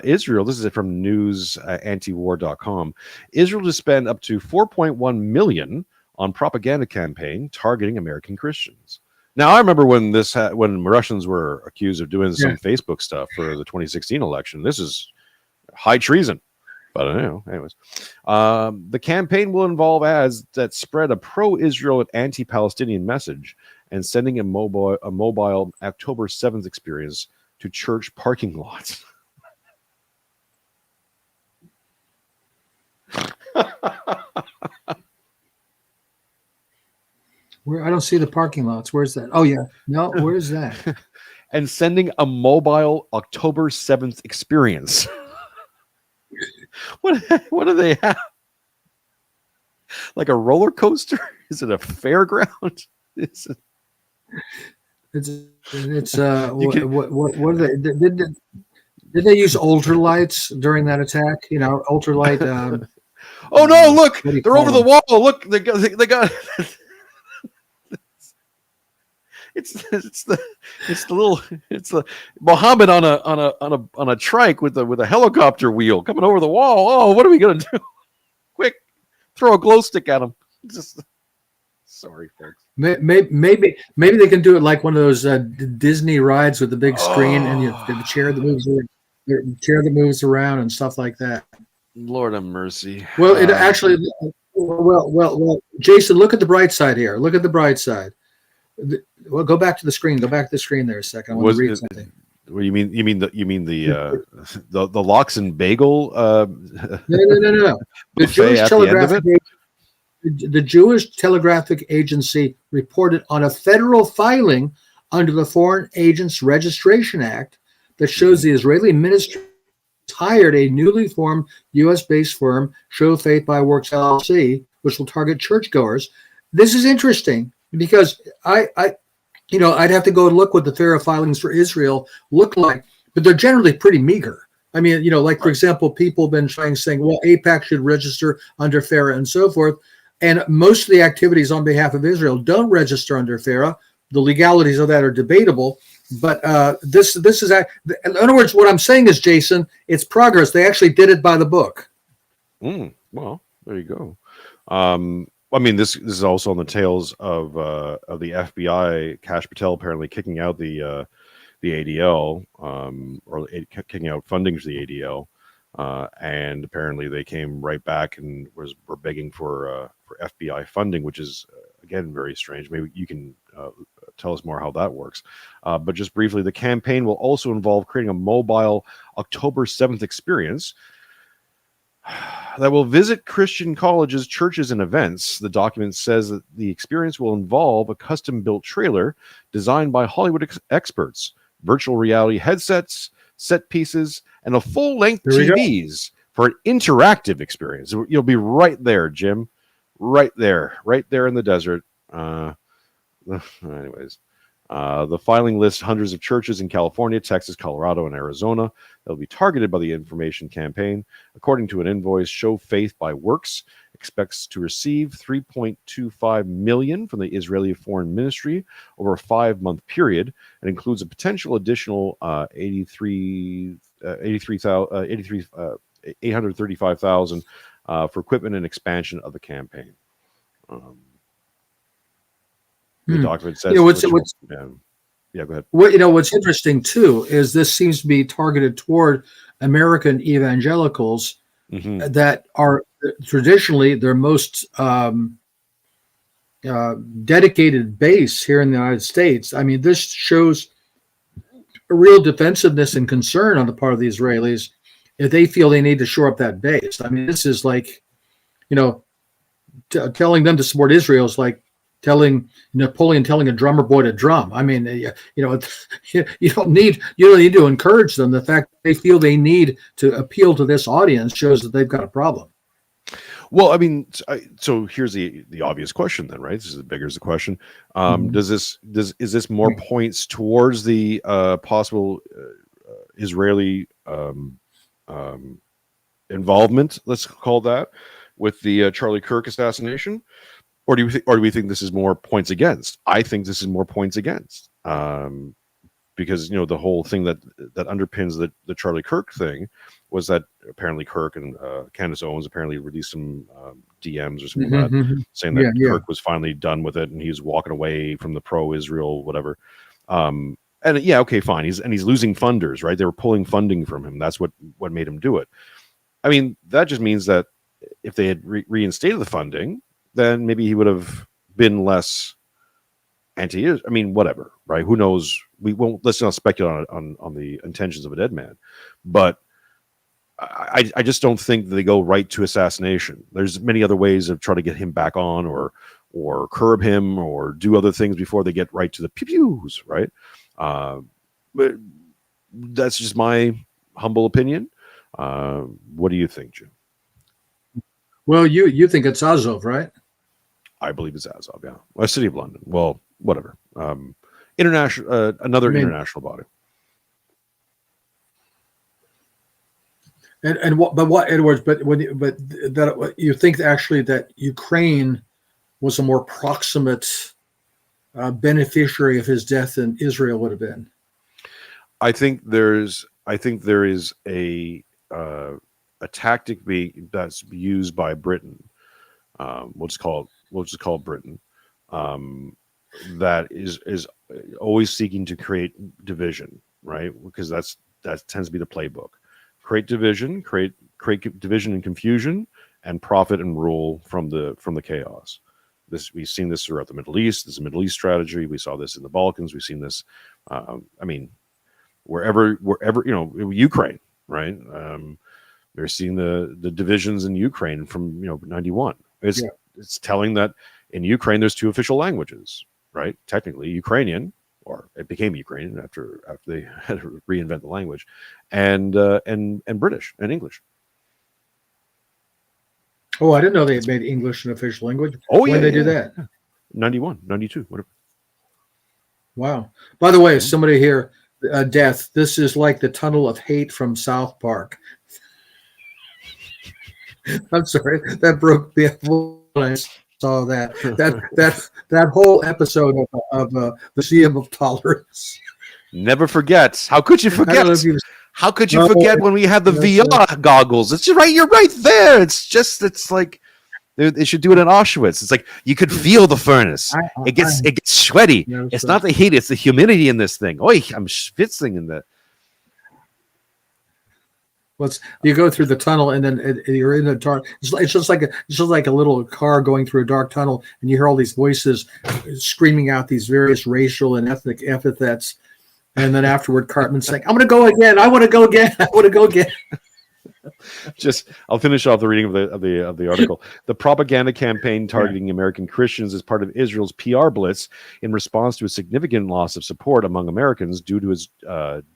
Israel, this is from newsantiwar.com. Israel to spend up to $4.1 million on propaganda campaign targeting American Christians. Now, I remember when when Russians were accused of doing some Facebook stuff for the 2016 election. This is high treason. But anyways, the campaign will involve ads that spread a pro-Israel and anti-Palestinian message and sending a mobile October 7th experience to church parking lots. Where I don't see the parking lots. Where's that? Oh yeah, no, where's that? And sending a mobile October 7th experience. What do they have? Like a roller coaster? Is it a fairground? It's what are they? Did they use ultralights during that attack? You know, ultralight. Oh no! Look, they're over the wall. Look, they got. It's the Muhammad on a trike with a helicopter wheel coming over the wall. Oh, what are we gonna do? Quick, throw a glow stick at him. Just sorry, folks. Maybe they can do it like one of those Disney rides with the big screen and the chair that moves around and stuff like that. Lord have mercy. Well, it actually. Well, Jason, look at the bright side here. Look at the bright side. Well, go back to the screen. Go back to the screen there a second. I want to read something. What do you mean? You mean the lox and bagel? No. The Jewish Telegraphic Agency reported on a federal filing under the Foreign Agents Registration Act that shows the Israeli ministry hired a newly formed U.S.-based firm, Show Faith by Works LLC, which will target churchgoers. This is interesting because I'd have to go and look what the FARA filings for Israel look like, but they're generally pretty meager. I mean, like, for example, people have been saying, well, AIPAC should register under FARA and so forth. And most of the activities on behalf of Israel don't register under FARA. The legalities of that are debatable. But this is, in other words, what I'm saying is, Jason, it's progress. They actually did it by the book. Well, there you go. I mean, this is also on the tails of the FBI, Kash Patel apparently kicking out the ADL, or kicking out funding for the ADL, and apparently they came right back and were begging for FBI funding, which is again very strange. Maybe you can tell us more how that works. But just briefly, the campaign will also involve creating a mobile October 7th experience that will visit Christian colleges, churches, and events. The document says that the experience will involve a custom-built trailer designed by Hollywood experts, virtual reality headsets, set pieces, and a full-length TVs for an interactive experience. You'll be right there, Jim. Right there in the desert. Anyways, the filing lists hundreds of churches in California, Texas, Colorado, and Arizona that will be targeted by the information campaign. According to an invoice, Show Faith by Works expects to receive $3.25 million from the Israeli Foreign Ministry over a 5-month period, and includes a potential additional $835,000 for equipment and expansion of the campaign. The document says, go ahead. What's interesting too is this seems to be targeted toward American evangelicals that are traditionally their most dedicated base here in the United States. I mean, this shows a real defensiveness and concern on the part of the Israelis if they feel they need to shore up that base. I mean, this is like, telling them to support Israel is like telling Napoleon telling a drummer boy to drum. I mean, you don't need to encourage them. The fact that they feel they need to appeal to this audience shows that they've got a problem. Well, I mean, so here's the obvious question then, right? This is beggars the question. Is this more points towards the possible Israeli involvement, let's call that, with the Charlie Kirk assassination? Or do we think this is more points against? I think this is more points against, because the whole thing that underpins the Charlie Kirk thing was that apparently Kirk and Candace Owens apparently released some DMs or something like that, saying that Kirk was finally done with it and he was walking away from the pro-Israel whatever. And okay, fine. He's losing funders, right? They were pulling funding from him. That's what made him do it. I mean, that just means that if they had reinstated the funding, then maybe he would have been less anti. I mean, whatever, right? Who knows? Let's not speculate on the intentions of a dead man. But I just don't think that they go right to assassination. There's many other ways of trying to get him back on, or curb him, or do other things before they get right to the pew-pews, right? But that's just my humble opinion. What do you think, Jim? Well, you think it's Azov, right? I believe it's Azov, yeah. Well, City of London. Well, whatever. International, international body. Edwards? But you think actually that Ukraine was a more proximate beneficiary of his death than Israel would have been? I think there is a tactic that's used by Britain. We'll just call it Britain. That is always seeking to create division, right? Because that tends to be the playbook. Create division and confusion, and profit and rule from the chaos. We've seen this throughout the Middle East. This is a Middle East strategy. We saw this in the Balkans. We've seen this. Wherever Ukraine, right? They're seeing the divisions in Ukraine from 91. It's telling that in Ukraine there's 2 official languages, right? Technically Ukrainian, or it became Ukrainian after they had to reinvent the language, and British and English. Oh, I didn't know they had made English an official language. Oh, when did they do that? 91, 92, whatever. Wow. By the way, somebody here, Death, this is like the tunnel of hate from South Park. I'm sorry, that broke the voice. saw that whole episode of the Museum of Tolerance. Never forget. How could you I don't forget? know if you've How could you forget when we had the VR goggles? It's right. You're right there. It's like they should do it in Auschwitz. It's like you could feel the furnace. It gets sweaty. It's not the heat. It's the humidity in this thing. Oi, I'm schwitzing in the. You go through the tunnel and then you're in a dark. It's just like a little car going through a dark tunnel, and you hear all these voices screaming out these various racial and ethnic epithets, and then afterward, Cartman's saying, "I'm going to go again. I want to go again. I want to go again." I'll finish off the reading of the article. The propaganda campaign targeting American Christians is part of Israel's PR blitz in response to a significant loss of support among Americans due to its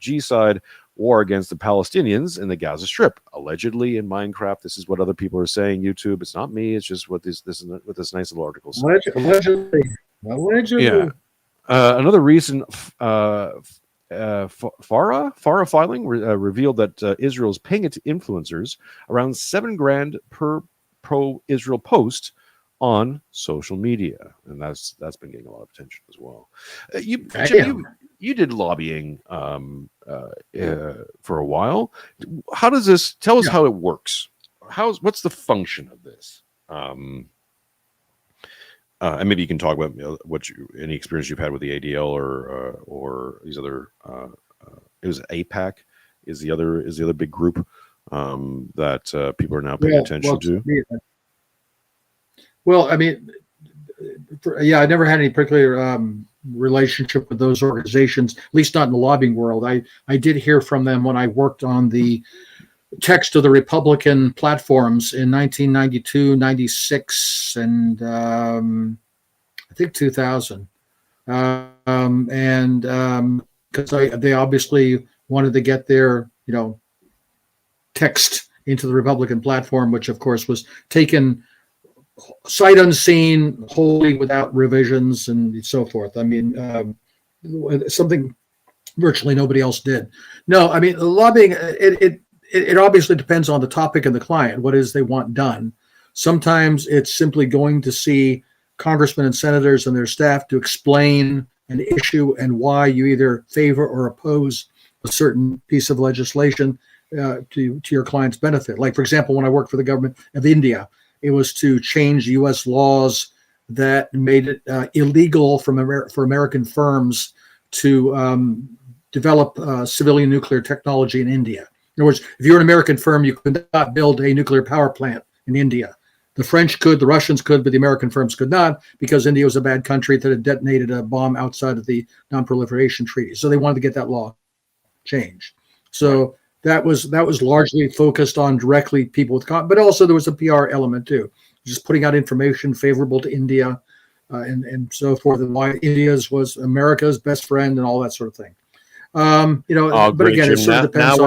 G-side war against the Palestinians in the Gaza Strip. Allegedly in Minecraft, this is what other people are saying. YouTube, it's not me. It's just what this nice little article says. Allegedly. Yeah. Another recent FARA filing revealed that Israel's paying its influencers around $7,000 per pro-Israel post on social media, and that's been getting a lot of attention as well. You did lobbying for a while. How does this? Tell us how it works. What's the function of this? And maybe you can talk about any experience you've had with the ADL or these other. It was APAC is the other big group that people are now paying attention to. Well, I mean, I never had any particular relationship with those organizations, at least not in the lobbying world. I did hear from them when I worked on the text of the Republican platforms in 1992, 96, and I think 2000. Because they obviously wanted to get their text into the Republican platform, which of course was taken sight unseen, wholly without revisions and so forth. I mean, something virtually nobody else did. No, I mean, lobbying, it obviously depends on the topic and the client, what it is they want done. Sometimes it's simply going to see congressmen and senators and their staff to explain an issue and why you either favor or oppose a certain piece of legislation to your client's benefit. Like, for example, when I worked for the government of India, it was to change U.S. laws that made it illegal for American firms to develop civilian nuclear technology in India. In other words, if you're an American firm, you could not build a nuclear power plant in India. The French could, the Russians could, but the American firms could not, because India was a bad country that had detonated a bomb outside of the non-proliferation treaty. So they wanted to get that law changed. So that was largely focused on directly people with, but also there was a PR element too, just putting out information favorable to India and so forth, and why India's was America's best friend and all that sort of thing. But again, Jim, it sort of depends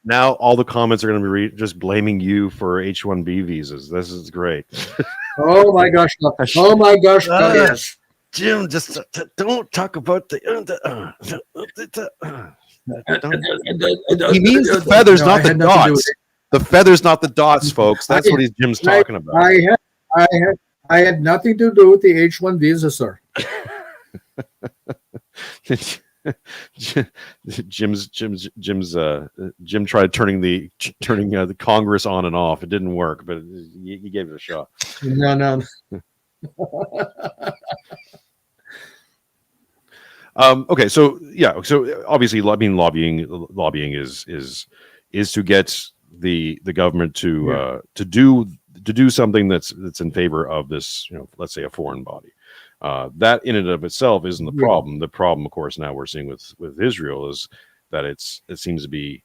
now all the comments are going to be just blaming you for H-1B visas. This is great. Oh my gosh! Oh my gosh! Yes. Jim, just don't talk about the. He means the feathers, not the dots. The feathers, not the dots, folks. That's what Jim's talking about. I had nothing to do with the H-1 visa, sir. Jim tried turning the Congress on and off. It didn't work, but he gave it a shot. No. Okay, so obviously, lobbying is to get the government to do something that's in favor of this, let's say a foreign body. That in and of itself isn't the problem. The problem, of course, now we're seeing with Israel is that it seems to be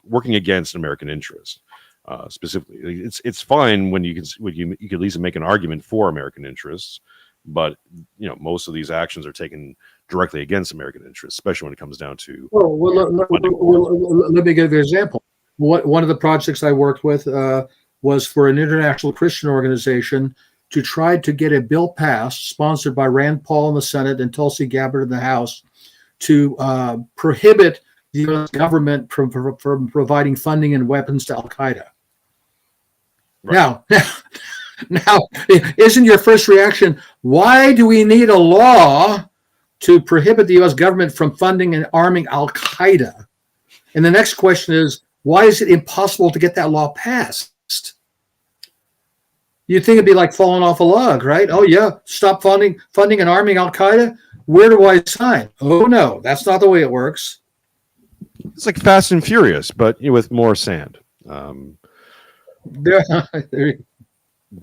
working against American interests. Specifically, it's fine when you can at least make an argument for American interests. But most of these actions are taken directly against American interests, especially when it comes down to. Let me give you an example. One of the projects I worked with was for an international Christian organization to try to get a bill passed, sponsored by Rand Paul in the Senate and Tulsi Gabbard in the House, to prohibit the U.S. government from providing funding and weapons to Al Qaeda. Now, isn't your first reaction, why do we need a law to prohibit the U.S. government from funding and arming Al-Qaeda? And the next question is, why is it impossible to get that law passed? You'd think it'd be like falling off a log, right? Oh, yeah, stop funding and arming Al-Qaeda. Where do I sign? Oh, no, that's not the way it works. It's like Fast and Furious, but with more sand.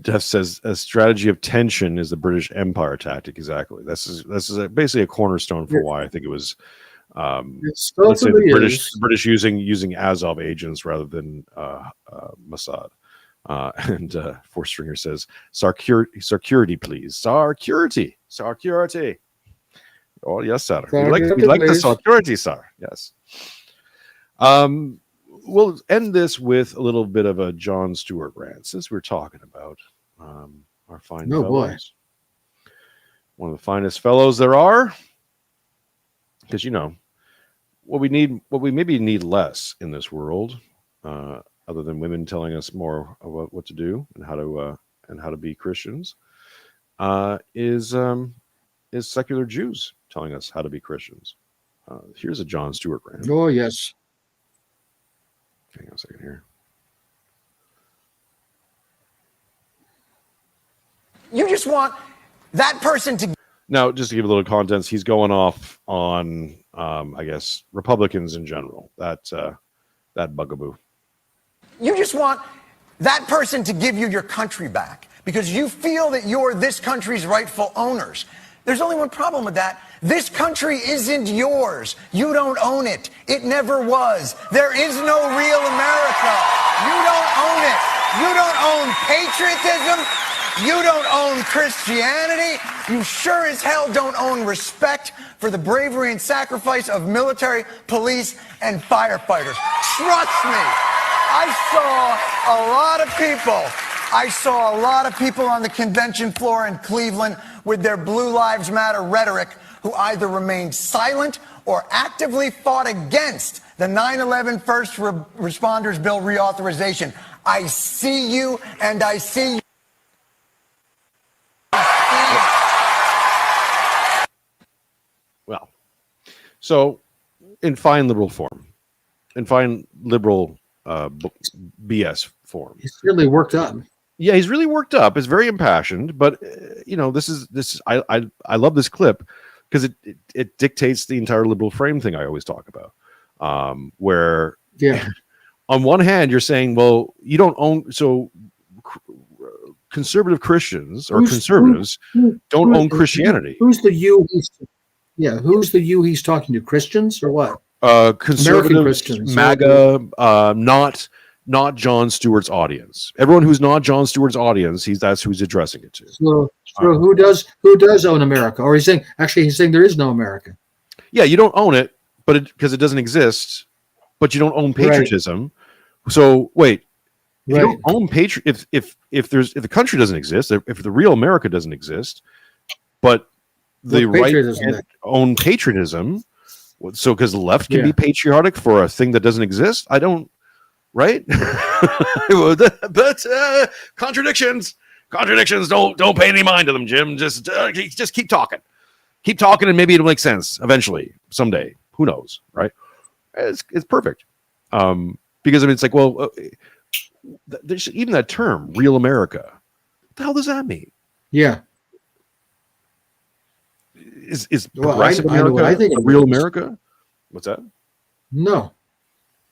Jeff says a strategy of tension is the British Empire tactic. Exactly. This is basically a cornerstone for why I think it was. Let's say the British using Azov agents rather than Mossad. And Four Stringer says, "Security, please. Security. Oh yes, sir. We like the security, sir. Yes." We'll end this with a little bit of a Jon Stewart rant, since we're talking about our fine fellows. Boy. One of the finest fellows there are. Because, what we maybe need less in this world, other than women telling us more about what to do and how to be Christians, is secular Jews telling us how to be Christians. Here's a Jon Stewart rant. Oh, yes. Hang on a second here. You just want that person to... Now, just to give a little context, he's going off on, I guess, Republicans in general. That bugaboo. You just want that person to give you your country back because you feel that you're this country's rightful owners. There's only one problem with that. This country isn't yours. You don't own it. It never was. There is no real America. You don't own it. You don't own patriotism. You don't own Christianity. You sure as hell don't own respect for the bravery and sacrifice of military, police, and firefighters. Trust me. I saw a lot of people on the convention floor in Cleveland with their Blue Lives Matter rhetoric who either remained silent or actively fought against the 9/11 First Responders Bill reauthorization. I see you and I see you. Well, so in fine liberal form, in fine liberal BS form. He's really worked up. Yeah, he's really worked up. It's very impassioned, but this is I love this clip because it dictates the entire liberal frame thing I always talk about. Where on one hand you're saying, well, you don't own, so conservative Christians or conservatives don't own Christianity. Who's the you? Who's the you he's talking to? Christians or what? Conservative Christians, MAGA, not Jon Stewart's audience. Everyone who's not Jon Stewart's audience, that's who he's addressing it to. So who does own America? Or he's saying there is no America. Yeah, you don't own it, but because it doesn't exist, but you don't own patriotism. Right. So wait, if you don't own if the country doesn't exist, if the real America doesn't exist, but the right to own patriotism. So because the left can be patriotic for a thing that doesn't exist, I don't, right? But contradictions, don't pay any mind to them, Jim. Just keep talking, and maybe it'll make sense eventually, someday. Who knows, right? It's perfect, because it's like, well, there's even that term, real America. What the hell does that mean? Yeah. Is progressive America I think real America? What's that? No,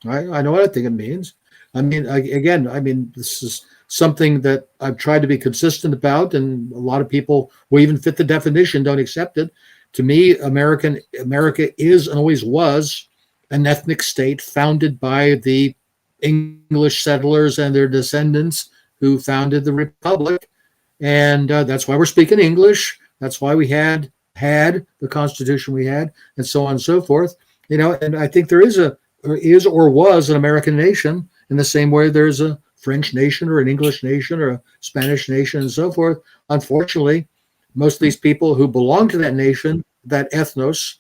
I know what I think it means. I mean, this is something that I've tried to be consistent about, and a lot of people who even fit the definition don't accept it. To me, America is and always was an ethnic state founded by the English settlers and their descendants who founded the Republic, and that's why we're speaking English. That's why we had the Constitution we had, and so on and so forth. And I think there is or was an American nation in the same way there's a French nation or an English nation or a Spanish nation and so forth. Unfortunately, most of these people who belong to that nation, that ethnos,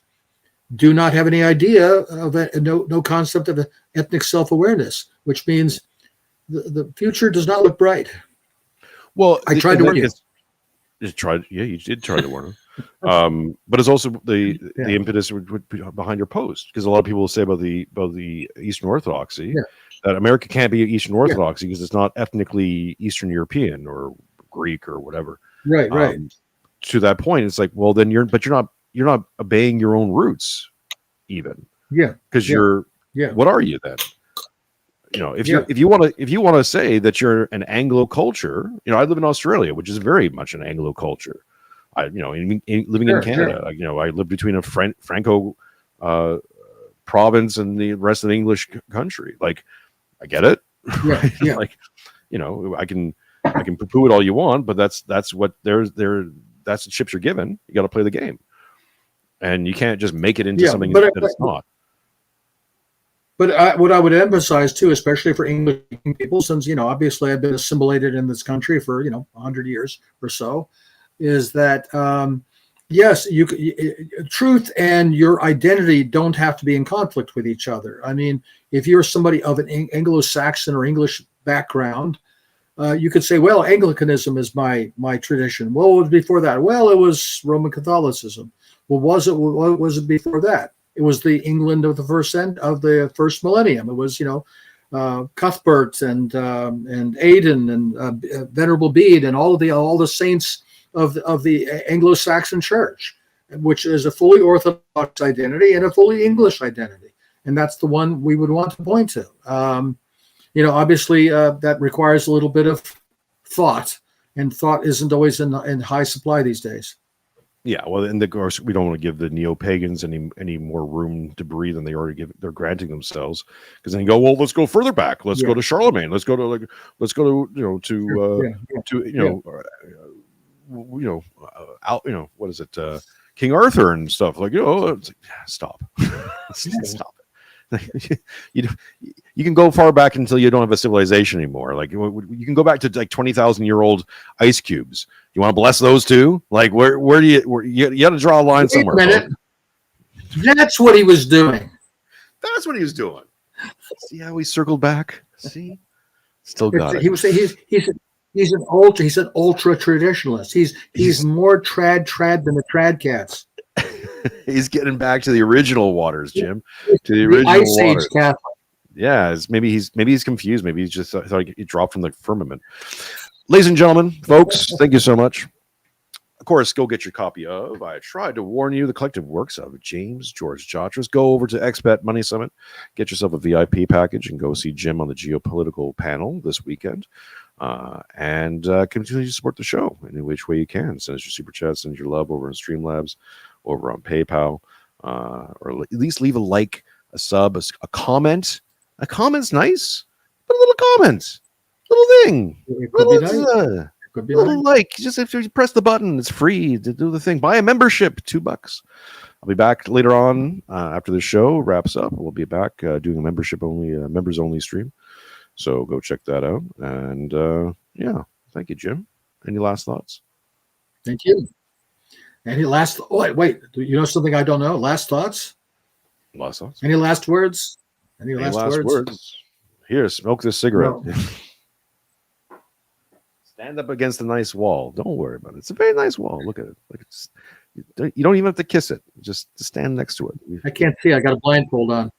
do not have any idea of no concept of ethnic self-awareness, which means the future does not look bright. Well, I tried to warn you. You did try to warn him. But it's also the impetus would be behind your post, because a lot of people will say about the Eastern Orthodoxy that America can't be Eastern Orthodoxy because it's not ethnically Eastern European or Greek or whatever. Right. To that point, it's like, well, then you're not obeying your own roots, even. Yeah. Because what are you then? If you want to say that you're an Anglo culture, I live in Australia, which is very much an Anglo culture. Living in Canada, I live between a Franco province and the rest of the English country. Like, I get it. Yeah. Like, I can poo-poo it all you want, but that's what that's the chips you're given. You got to play the game, and you can't just make it into something that it's not. But what I would emphasize too, especially for English people, since obviously I've been assimilated in this country for 100 years or so, is that yes, truth and your identity don't have to be in conflict with each other. I mean, if you're somebody of an Anglo-Saxon or English background, you could say, well, Anglicanism is my tradition. Well, what was before that? Well, it was Roman Catholicism. Well, what was it before that? It was the England of the first millennium. It was, Cuthbert and Aidan and Venerable Bede and all the saints of the Anglo-Saxon Church, which is a fully Orthodox identity and a fully English identity, and that's the one we would want to point to. Obviously, that requires a little bit of thought, and thought isn't always in high supply these days. Yeah, well, and of course, we don't want to give the neo-pagans any more room to breathe than they're granting themselves, because then you go, well, let's go further back. Let's go to Charlemagne. Let's go to what is it, King Arthur and stuff, like, it's like, stop. Stop it. You can go far back until you don't have a civilization anymore. Like, you can go back to like 20,000-year-old ice cubes. You want to bless those too? Like, where do you got to draw a line somewhere? Wait a minute. That's what he was doing. That's what he was doing. See how he circled back? See, still got it. He was saying he's an ultra traditionalist. He's more trad than the trad cats. He's getting back to the original waters, Jim. To the original Ice waters. Age Catholic. Yeah, maybe he's confused. Maybe he's just thought he dropped from the firmament. Ladies and gentlemen, folks, thank you so much. Of course, go get your copy of I Tried to Warn You, the collective works of James George Jatras. Go over to Expat Money Summit, get yourself a VIP package, and go see Jim on the geopolitical panel this weekend. And continue to support the show any which way you can. Send us your super chats, send your love over on Streamlabs, over on PayPal, or at least leave a like, a sub, a comment. A comment's nice, but a little comment, little thing, It could be nice. Like. Just if you press the button, it's free to do the thing. Buy a membership, $2. I'll be back later on after the show wraps up. We'll be back doing a members only stream. So go check that out. And thank you, Jim. Any last thoughts? Thank you. Any last? Wait. You know something I don't know? Last thoughts? Last thoughts? Any last words? Any last words? Here, smoke this cigarette. No. Stand up against a nice wall. Don't worry about it. It's a very nice wall. Look at it. You don't even have to kiss it. Just stand next to it. I can't see. I got a blindfold on.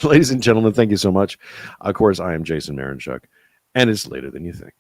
Ladies and gentlemen, thank you so much. Of course, I am Jason Mironchuck, and it's later than you think.